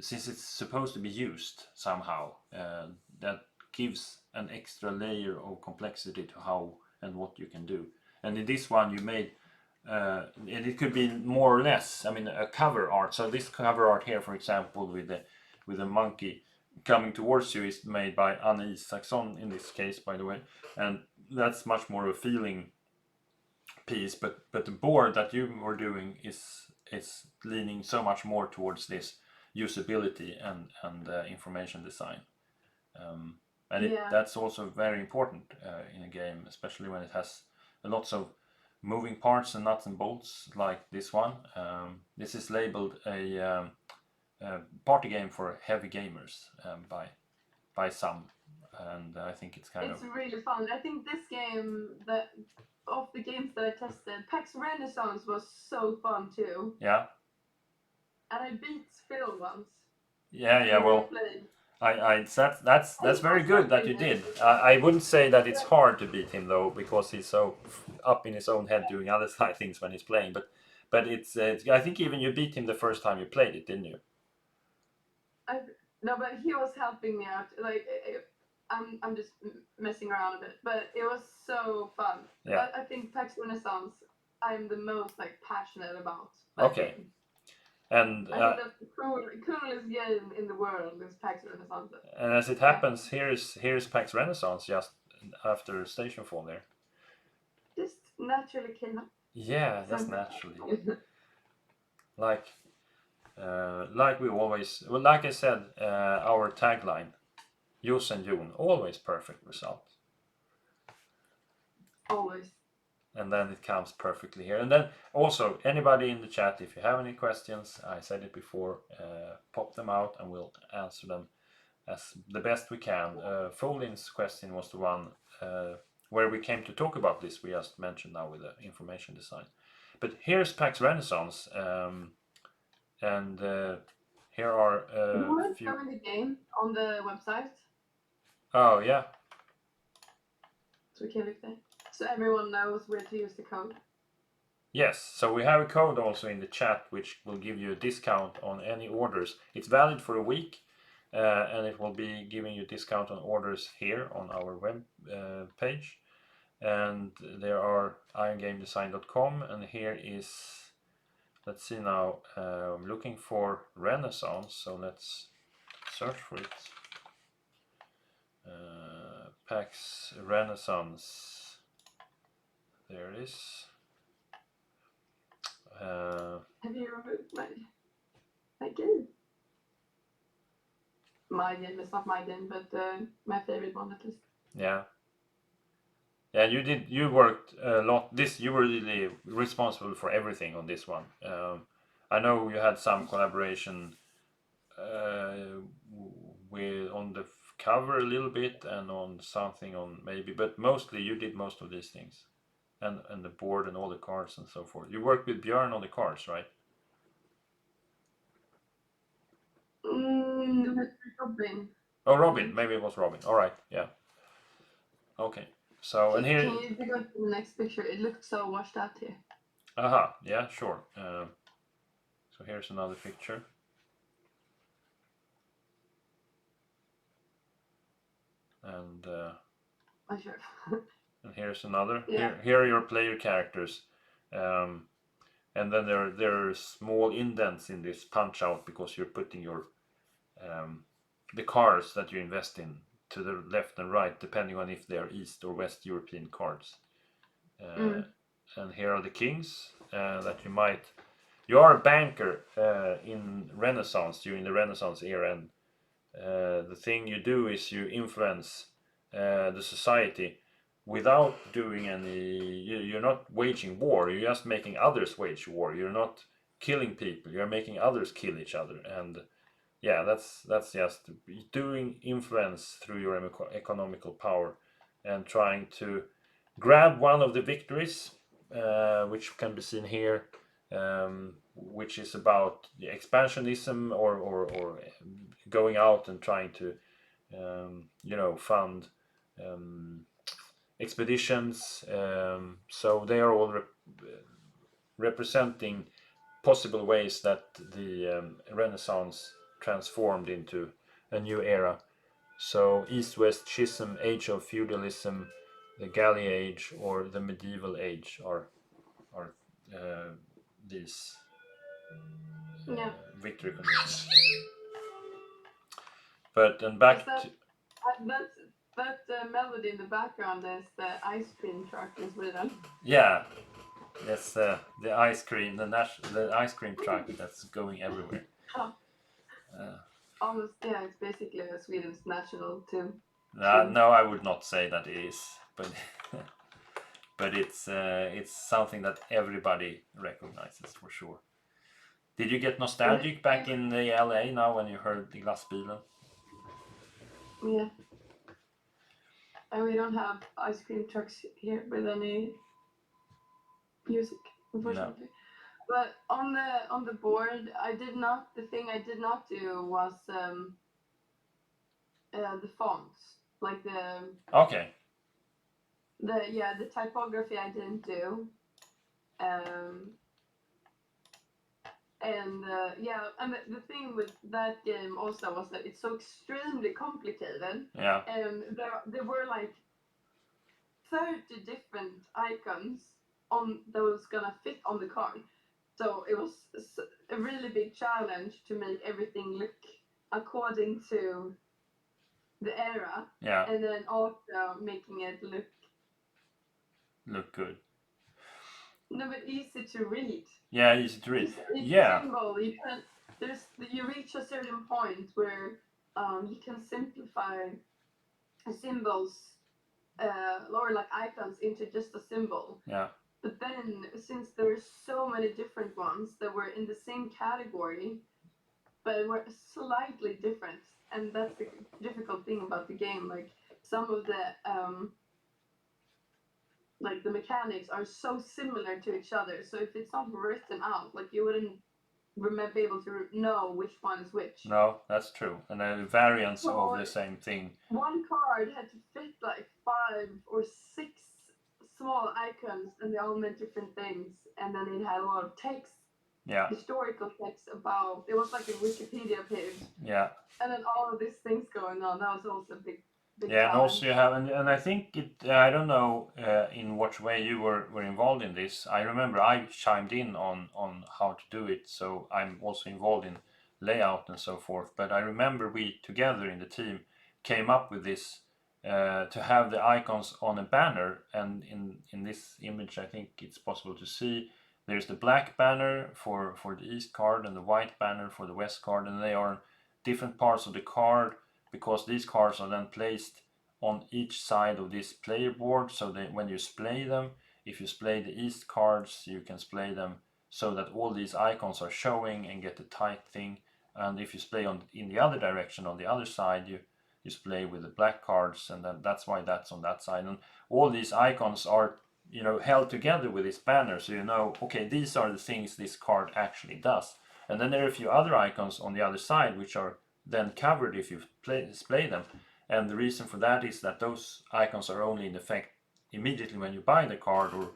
since it's supposed to be used somehow, that gives an extra layer of complexity to how and what you can do. And in this one you made and it could be more or less, I mean, a cover art. So this cover art here, for example, with a monkey coming towards you, is made by Anne Isaksson in this case, by the way, and that's much more of a feeling piece. But the board that you were doing is leaning so much more towards this usability and information design, and that's also very important in a game, especially when it has lots of moving parts and nuts and bolts like this one. This is labeled a party game for heavy gamers by some, and I think it's It's really fun. I think this game, of the games that I tested, PAX Renaissance was so fun too. Yeah. And I beat Phil once. Yeah. Well, that's very good that you did. I wouldn't say that it's hard to beat him though, because he's so up in his own head doing other things when he's playing. But it's I think even you beat him the first time you played it, didn't you? No, but he was helping me out. Like, I'm just messing around a bit, but it was so fun. Yeah. I think PAX Renaissance, I'm the most like passionate about. Okay. Game. And I think that's the coolest game in the world is PAX Renaissance. And as it happens, here's PAX Renaissance just after Stationfall there. Just naturally came up. Yeah, that's naturally. like we always, well, like I said, our tagline, Jos and Jon, always perfect result. Always. And then it comes perfectly here. And then also, anybody in the chat, if you have any questions, I said it before, pop them out and we'll answer them as the best we can. Folin's question was the one where we came to talk about this, we just mentioned now with the information design. But here's PAX Renaissance, and here are a few... showing the game on the website. Oh, yeah. So we can look there. So everyone knows where to use the code. Yes, so we have a code also in the chat which will give you a discount on any orders. It's valid for a week, and it will be giving you a discount on orders here on our web page. And there are irongamedesign.com, and here is, let's see now, I'm looking for Renaissance, so let's search for it. PAX Renaissance, there it is. Have you removed my game? My game is not my game, but my favorite one at least. Yeah. Yeah, you worked a lot. You were really responsible for everything on this one. I know you had some collaboration with on the cover a little bit and on something on maybe, but mostly you did most of these things, and the board and all the cards and so forth. You worked with Björn on the cards, right? Robin. Oh, Robin. Maybe it was Robin. All right. Yeah. Okay. So, and here. Can you go to the next picture? It looks so washed out here. Aha. Yeah. Sure. So here's another picture. And. Sure. And here's another. Yeah. Here are your player characters. And then there are small indents in this punch out because you're putting your the cards that you invest in to the left and right, depending on if they're East or West European cards. And here are the kings, that you are a banker in Renaissance, during the Renaissance era, and the thing you do is you influence the society without doing you're not waging war, you're just making others wage war. You're not killing people, you're making others kill each other. And yeah, that's just doing influence through your economical power and trying to grab one of the victories, which can be seen here, which is about the expansionism, or going out and trying to fund expeditions. So they are all representing possible ways that the Renaissance transformed into a new era. So East-West Schism, Age of Feudalism, the Galley Age, or the Medieval Age are these Yeah. victory conditions. But and Is back that to that melody in the background is the ice cream truck in Sweden? yeah, that's the ice cream, the ice cream truck that's going everywhere. Oh, Uh, almost, yeah. It's basically Sweden's national tune. no, I would not say that it is, but but it's something that everybody recognizes for sure. Did you get nostalgic back in the LA now when you heard the Glassbilen? Yeah. And we don't have ice cream trucks here with any music, unfortunately. No. But on the board, the thing I did not do was the fonts, like Okay. the typography I didn't do. And the thing with that game also was that it's so extremely complicated. Yeah. And there were like 30 different icons that was gonna fit on the card. So it was a really big challenge to make everything look according to the era. Yeah. And then also making it look good. No, but easy to read. Yeah, easy to read. It's yeah. symbol. You reach a certain point where you can simplify symbols or like icons into just a symbol. Yeah. But then, since there were so many different ones that were in the same category, but were slightly different, and that's the difficult thing about the game. Like some of the like the mechanics are so similar to each other. So if it's not written out, like you wouldn't be able to know which one is which. No, that's true. And then variants of the same thing. One card had to fit like 5 or 6 small icons, and they all meant different things. And then it had a lot of text, historical text about. It was like a Wikipedia page. Yeah. And then all of these things going on. That was also a big yeah, challenge. and also you have, and I think I don't know in what way you were involved in this. I remember I chimed in on how to do it, so I'm also involved in layout and so forth. But I remember we together in the team came up with this to have the icons on a banner, and in this image I think it's possible to see there's the black banner for the east card and the white banner for the west card, and they are different parts of the card, because these cards are then placed on each side of this player board, so that when you splay them, if you splay the east cards, you can splay them so that all these icons are showing and get the tight thing. And if you splay in the other direction, on the other side, you splay with the black cards, and then that's why that's on that side. And all these icons are held together with this banner, so okay, these are the things this card actually does. And then there are a few other icons on the other side which are then covered if you display them. And the reason for that is that those icons are only in effect immediately when you buy the card, or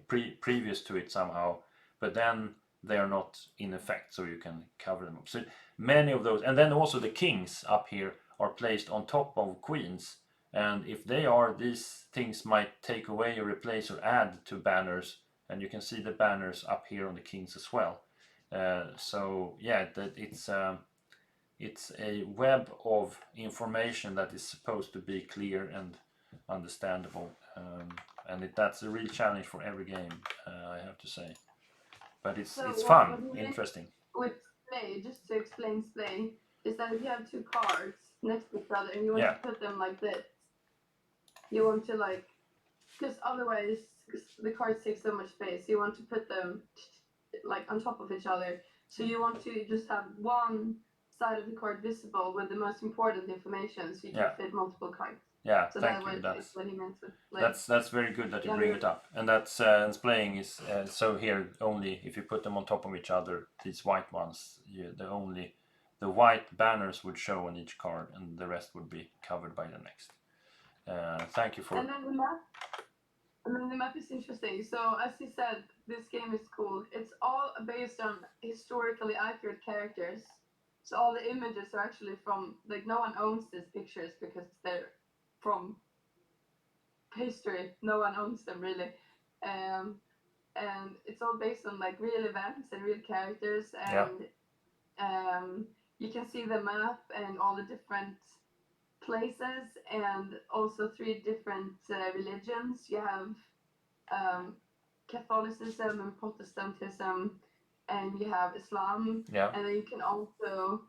previous to it somehow, but then they are not in effect, so you can cover them up. So many of those, and then also the kings up here are placed on top of queens, and if they are, these things might take away or replace or add to banners, and you can see the banners up here on the kings as well. So yeah, it's a web of information that is supposed to be clear and understandable, and that's a real challenge for every game, I have to say. but So it's what fun, you did interesting. with Splay, just to explain Splay, is that if you have two cards next to each other and you want Yeah. to put them like this, you want to like, because otherwise the cards take so much space. You want to put them like on top of each other. So you want to just have one side of the card visible with the most important information, so you can fit multiple cards. Yeah, So thank that you. was what he meant with Splay. That's very good that you bring it up. And that's and playing is so here only if you put them on top of each other, these white ones, the white banners would show on each card, and the rest would be covered by the next. Thank you for. And then the map is interesting. So as he said, this game is cool. It's all based on historically accurate characters. So all the images are actually from, like, no one owns these pictures because they're from history. No one owns them really. And it's all based on like real events and real characters, and you can see the map and all the different places, and also 3 different religions. You have Catholicism and Protestantism, and you have Islam, and then you can also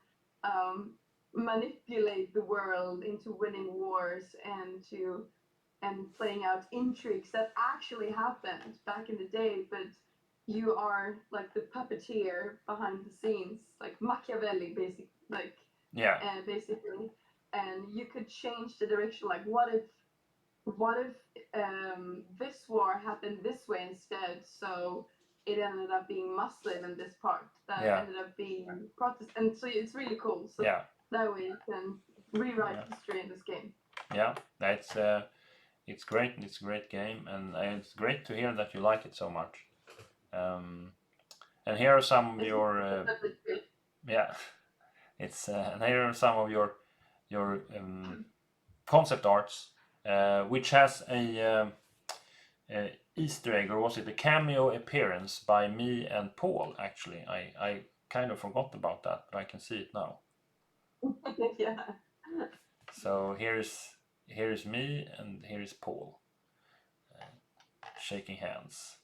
manipulate the world into winning wars and playing out intrigues that actually happened back in the day, but you are like the puppeteer behind the scenes, like Machiavelli, basically, and you could change the direction. Like, what if this war happened this way instead? So it ended up being Muslim in this part that ended up being Protestant, and so it's really cool. So that way you can rewrite history in this game. Yeah, that's it's great. It's a great game, and it's great to hear that you like it so much. And here are some of your and here are some of your concept arts, which has a Easter egg, or was it a cameo appearance by me and Paul? Actually, I kind of forgot about that, but I can see it now. Yeah. So here's me and here's Paul shaking hands,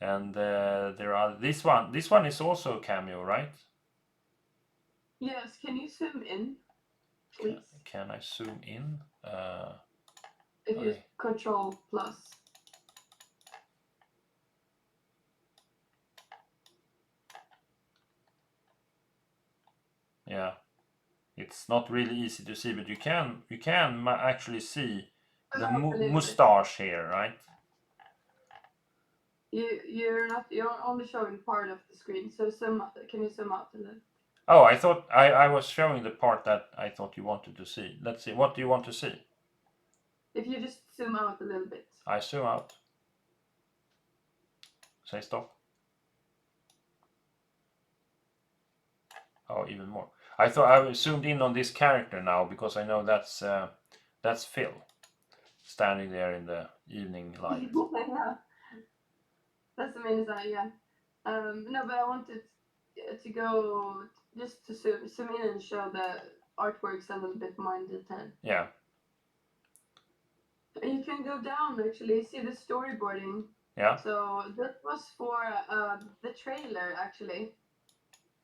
and there are this one is also a cameo, right? Yes. Can you zoom in, please? Can I zoom in? If you Control plus. Yeah, it's not really easy to see, but you can actually see the mustache here, right? You're only showing part of the screen, so can you zoom out a little? Oh, I thought I was showing the part that I thought you wanted to see. Let's see, what do you want to see? If you just zoom out a little bit. I zoom out. Say stop. Oh, even more. I thought I zoomed in on this character now because I know that's Phil standing there in the evening light. Yeah. That's the main design, yeah. No, but I wanted to go just to zoom in and show the artworks a little bit more in detail. Yeah. You can go down, actually, see the storyboarding. Yeah. So that was for the trailer, actually.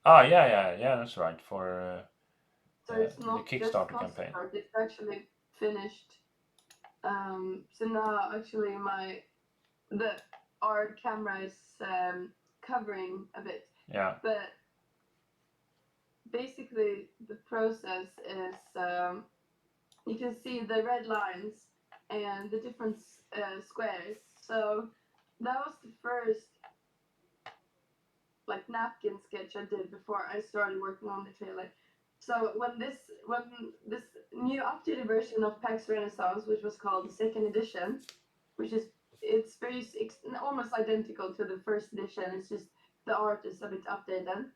Ah, yeah, that's right. For so it's not the just Kickstarter campaign. art, it's actually finished. So now, actually, the our camera is covering a bit. Yeah. But basically, the process is you can see the red lines and the different squares. So that was the first like napkin sketch I did before I started working on the trailer. So when this new updated version of PAX Renaissance, which was called the second edition, it's almost identical to the first edition. It's just the art is a bit updated.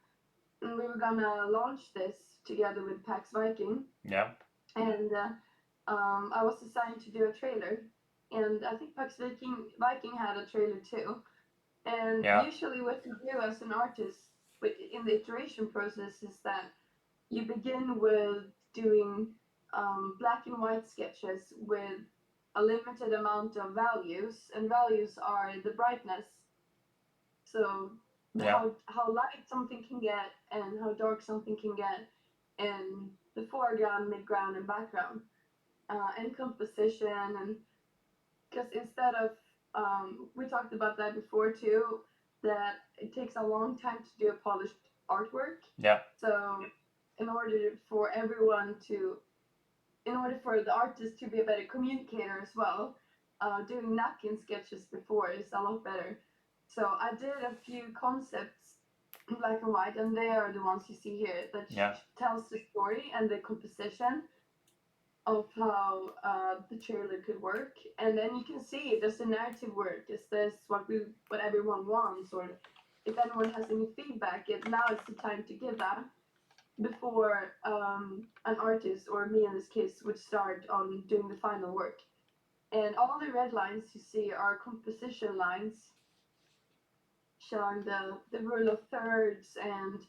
And we were gonna launch this together with PAX Viking. Yeah. And I was assigned to do a trailer, and I think PAX Viking had a trailer too. And usually what you do as an artist in the iteration process is that you begin with doing black and white sketches with a limited amount of values, and values are the brightness. So Yeah. how light something can get and how dark something can get in the foreground, midground, and background, and composition. And because instead of we talked about that before too, that it takes a long time to do a polished artwork. Yeah. So in order for everyone to, in order for the artist to be a better communicator as well, doing napkin sketches before is a lot better. So I did a few concepts in black and white, and they are the ones you see here that Yeah. tells the story and the composition of how the trailer could work. And then you can see, does the narrative work? Is this what everyone wants? Or if anyone has any feedback, now it's the time to give that before an artist, or me in this case, would start on doing the final work. And all the red lines you see are composition lines showing the rule of thirds and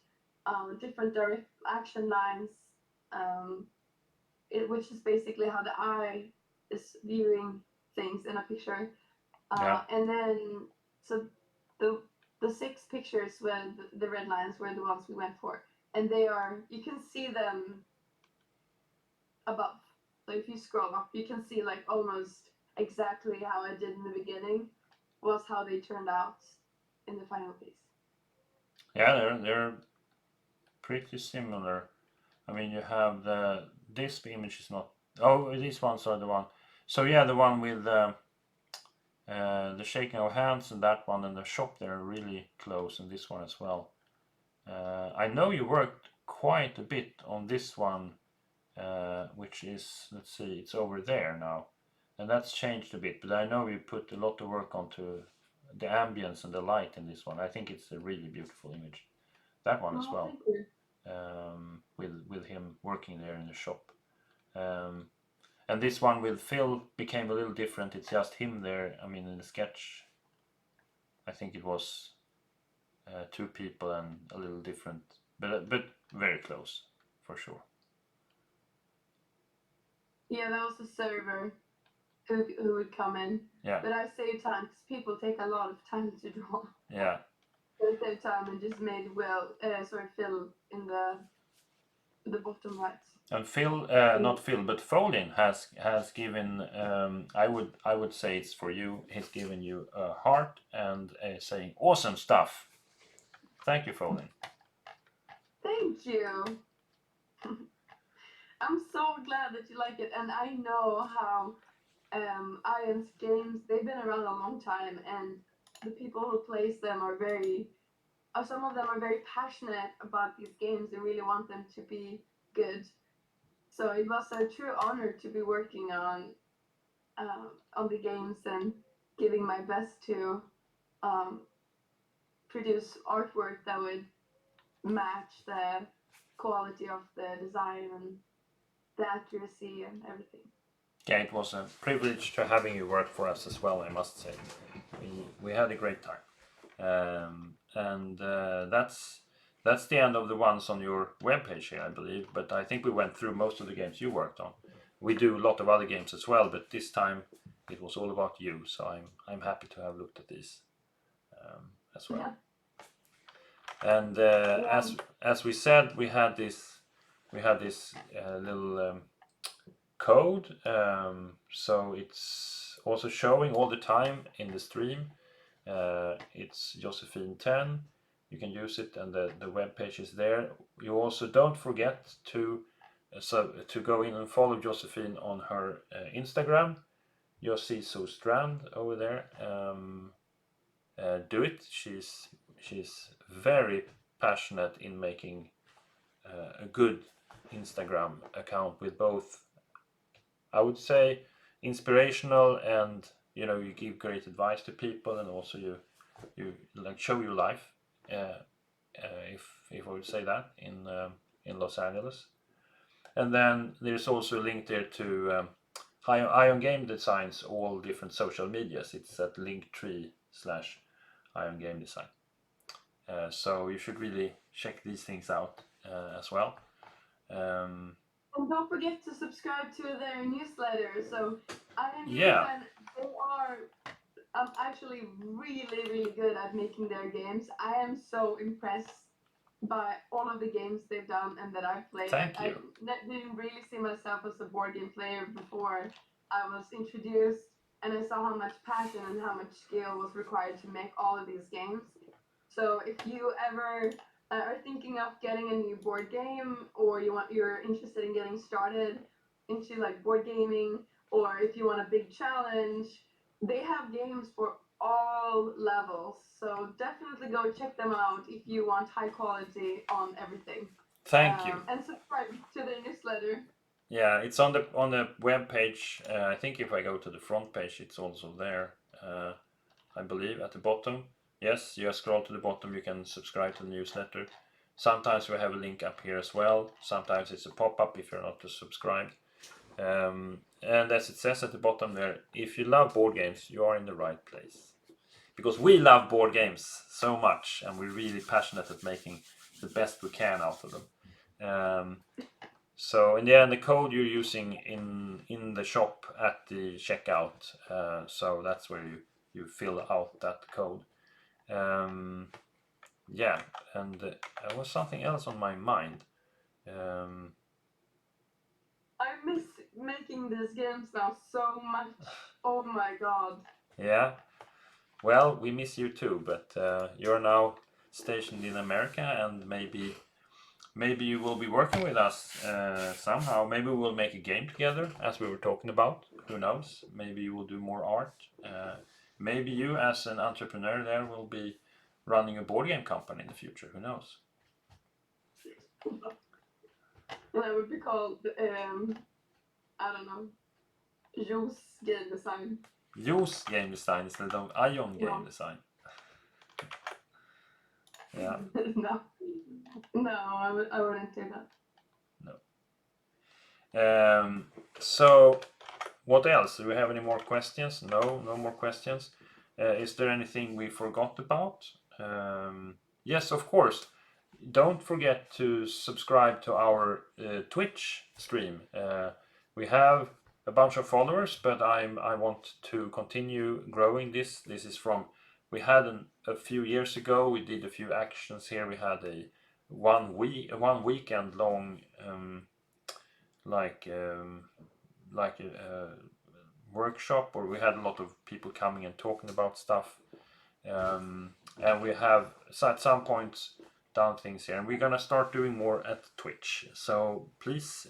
different direct action lines, um, which is basically how the eye is viewing things in a picture. Yeah. And then, so the 6 pictures with the red lines were the ones we went for. And they are, you can see them above. So if you scroll up, you can see like almost exactly how I did in the beginning was how they turned out in the final piece. Yeah, they're pretty similar. I mean, you have this image is not. Oh, these ones are the one. So yeah, the one with the shaking of hands and that one and the shop, they're really close, and this one as well. I know you worked quite a bit on this one, which is, let's see, it's over there now, and that's changed a bit. But I know you put a lot of work onto the ambience and the light in this one. I think it's a really beautiful image. That one as Oh, well, thank you. with him working there in the shop. And this one with Phil became a little different. It's just him there. I mean, in the sketch, I think it was 2 people and a little different, but very close for sure. Yeah, that was a server who would come in. Yeah. But I saved time because people take a lot of time to draw. Yeah. So I saved time and just made Phil in the bottom right. And Phil, not Phil, but Folin has given. I would say it's for you. He's given you a heart and saying awesome stuff. Thank you, Folin. Thank you. I'm so glad that you like it, and I know how Iron's games, they've been around a long time, and the people who plays them are some of them are very passionate about these games and really want them to be good. So it was a true honor to be working on the games and giving my best to um, produce artwork that would match the quality of the design and the accuracy and everything. Yeah, it was a privilege to having you work for us as well. I must say, we had a great time, and that's the end of the ones on your webpage here, I believe. But I think we went through most of the games you worked on. We do a lot of other games as well, but this time it was all about you. So I'm happy to have looked at these as well. Yeah. And as we said, we had this little code, so it's also showing all the time in the stream. It's Josephine10. You can use it, and the web page is there. You also don't forget to go in and follow Josephine on her Instagram. You'll see Sue Strand over there. Do it. She's very passionate in making a good Instagram account with both, I would say, inspirational, and you give great advice to people, and also you like show your life, if I would say that, in Los Angeles. And then there's also a link there to Ion Game Designs, all different social medias. It's at linktree/Ion Game Design. So you should really check these things out as well. And don't forget to subscribe to their newsletter. So Iron Game Yeah. Design, they are I'm actually really, really good at making their games. I am so impressed by all of the games they've done and that I've played. Thank I you. didn't really see myself as a board game player before I was introduced, and I saw how much passion and how much skill was required to make all of these games. So if you ever are thinking of getting a new board game, or you're interested in getting started into like board gaming, or if you want a big challenge, they have games for all levels. So definitely go check them out if you want high quality on everything. Thank you. And subscribe to their newsletter. Yeah, it's on the web page. I think if I go to the front page, it's also there. I believe at the bottom. Yes, you scroll to the bottom. You can subscribe to the newsletter. Sometimes we have a link up here as well. Sometimes it's a pop-up if you're not subscribed. And as it says at the bottom there, if you love board games, you are in the right place. Because we love board games so much, and we're really passionate at making the best we can out of them. So in the end, the code you're using in the shop at the checkout, so that's where you fill out that code. Yeah, and there was something else on my mind. I miss making these games now so much. Oh my god. Yeah, well, we miss you too, but you're now stationed in America, and maybe you will be working with us somehow. Maybe we'll make a game together, as we were talking about. Who knows? Maybe you will do more art. Maybe you, as an entrepreneur there, will be running a board game company in the future. Who knows? And I would be called, I don't know, Jos Game Design. Jos Game Design instead of Ion Game No. Design. Yeah. No, I wouldn't do that. So, what else? Do we have any more questions? No more questions. Is there anything we forgot about? Yes, of course. Don't forget to subscribe to our Twitch stream. We have a bunch of followers, but I want to continue growing this. This is from, we had a few years ago, we did a few actions here. We had a one weekend long like a workshop, or we had a lot of people coming and talking about stuff, and we have at some points done things here, and we're gonna start doing more at Twitch. So please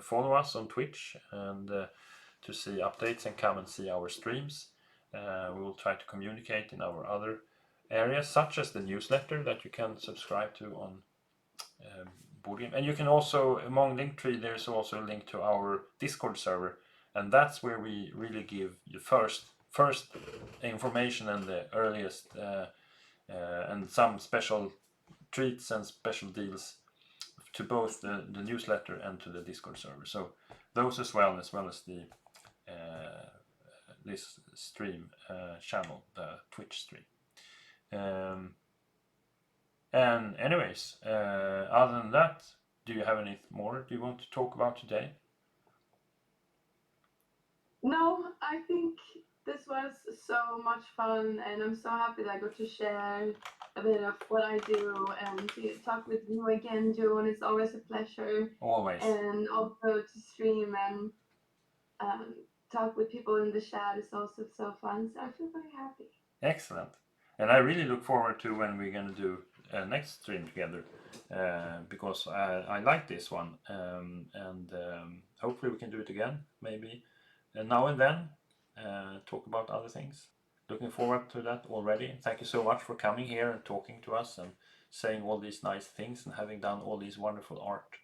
follow us on Twitch and to see updates and come and see our streams. We will try to communicate in our other areas, such as the newsletter that you can subscribe to on board game. And you can also, among Linktree, there's also a link to our Discord server, and that's where we really give you first information and the earliest and some special treats and special deals to both the newsletter and to the Discord server. So those as well as the this stream channel, the Twitch stream. And anyways, other than that, do you have any more do you want to talk about today? No, I think this was so much fun, and I'm so happy that I got to share a bit of what I do and to talk with you again, Joan. It's always a pleasure. Always. And also to stream and talk with people in the chat is also so fun. So I feel very happy. Excellent. And I really look forward to when we're going to do next stream together, because I like this one, and hopefully we can do it again, maybe now and then, talk about other things. Looking forward to that already. Thank you so much for coming here and talking to us and saying all these nice things and having done all these wonderful art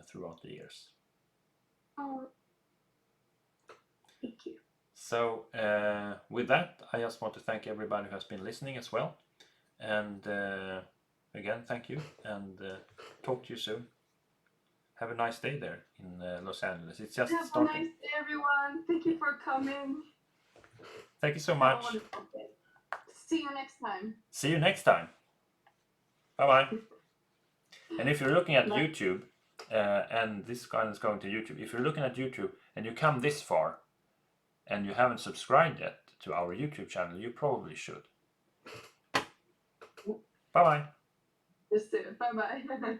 throughout the years. Oh, thank you. So with that, I just want to thank everybody who has been listening as well, and again, thank you, and talk to you soon. Have a nice day there in Los Angeles. It's just starting. Have a nice day, everyone. Thank you for coming. Thank you so Have a much. wonderful day. See you next time. See you next time. Bye-bye. And if you're looking at YouTube, and this kind is going to YouTube, if you're looking at YouTube and you come this far and you haven't subscribed yet, to our YouTube channel, you probably should. Bye bye. Just do it. Bye bye.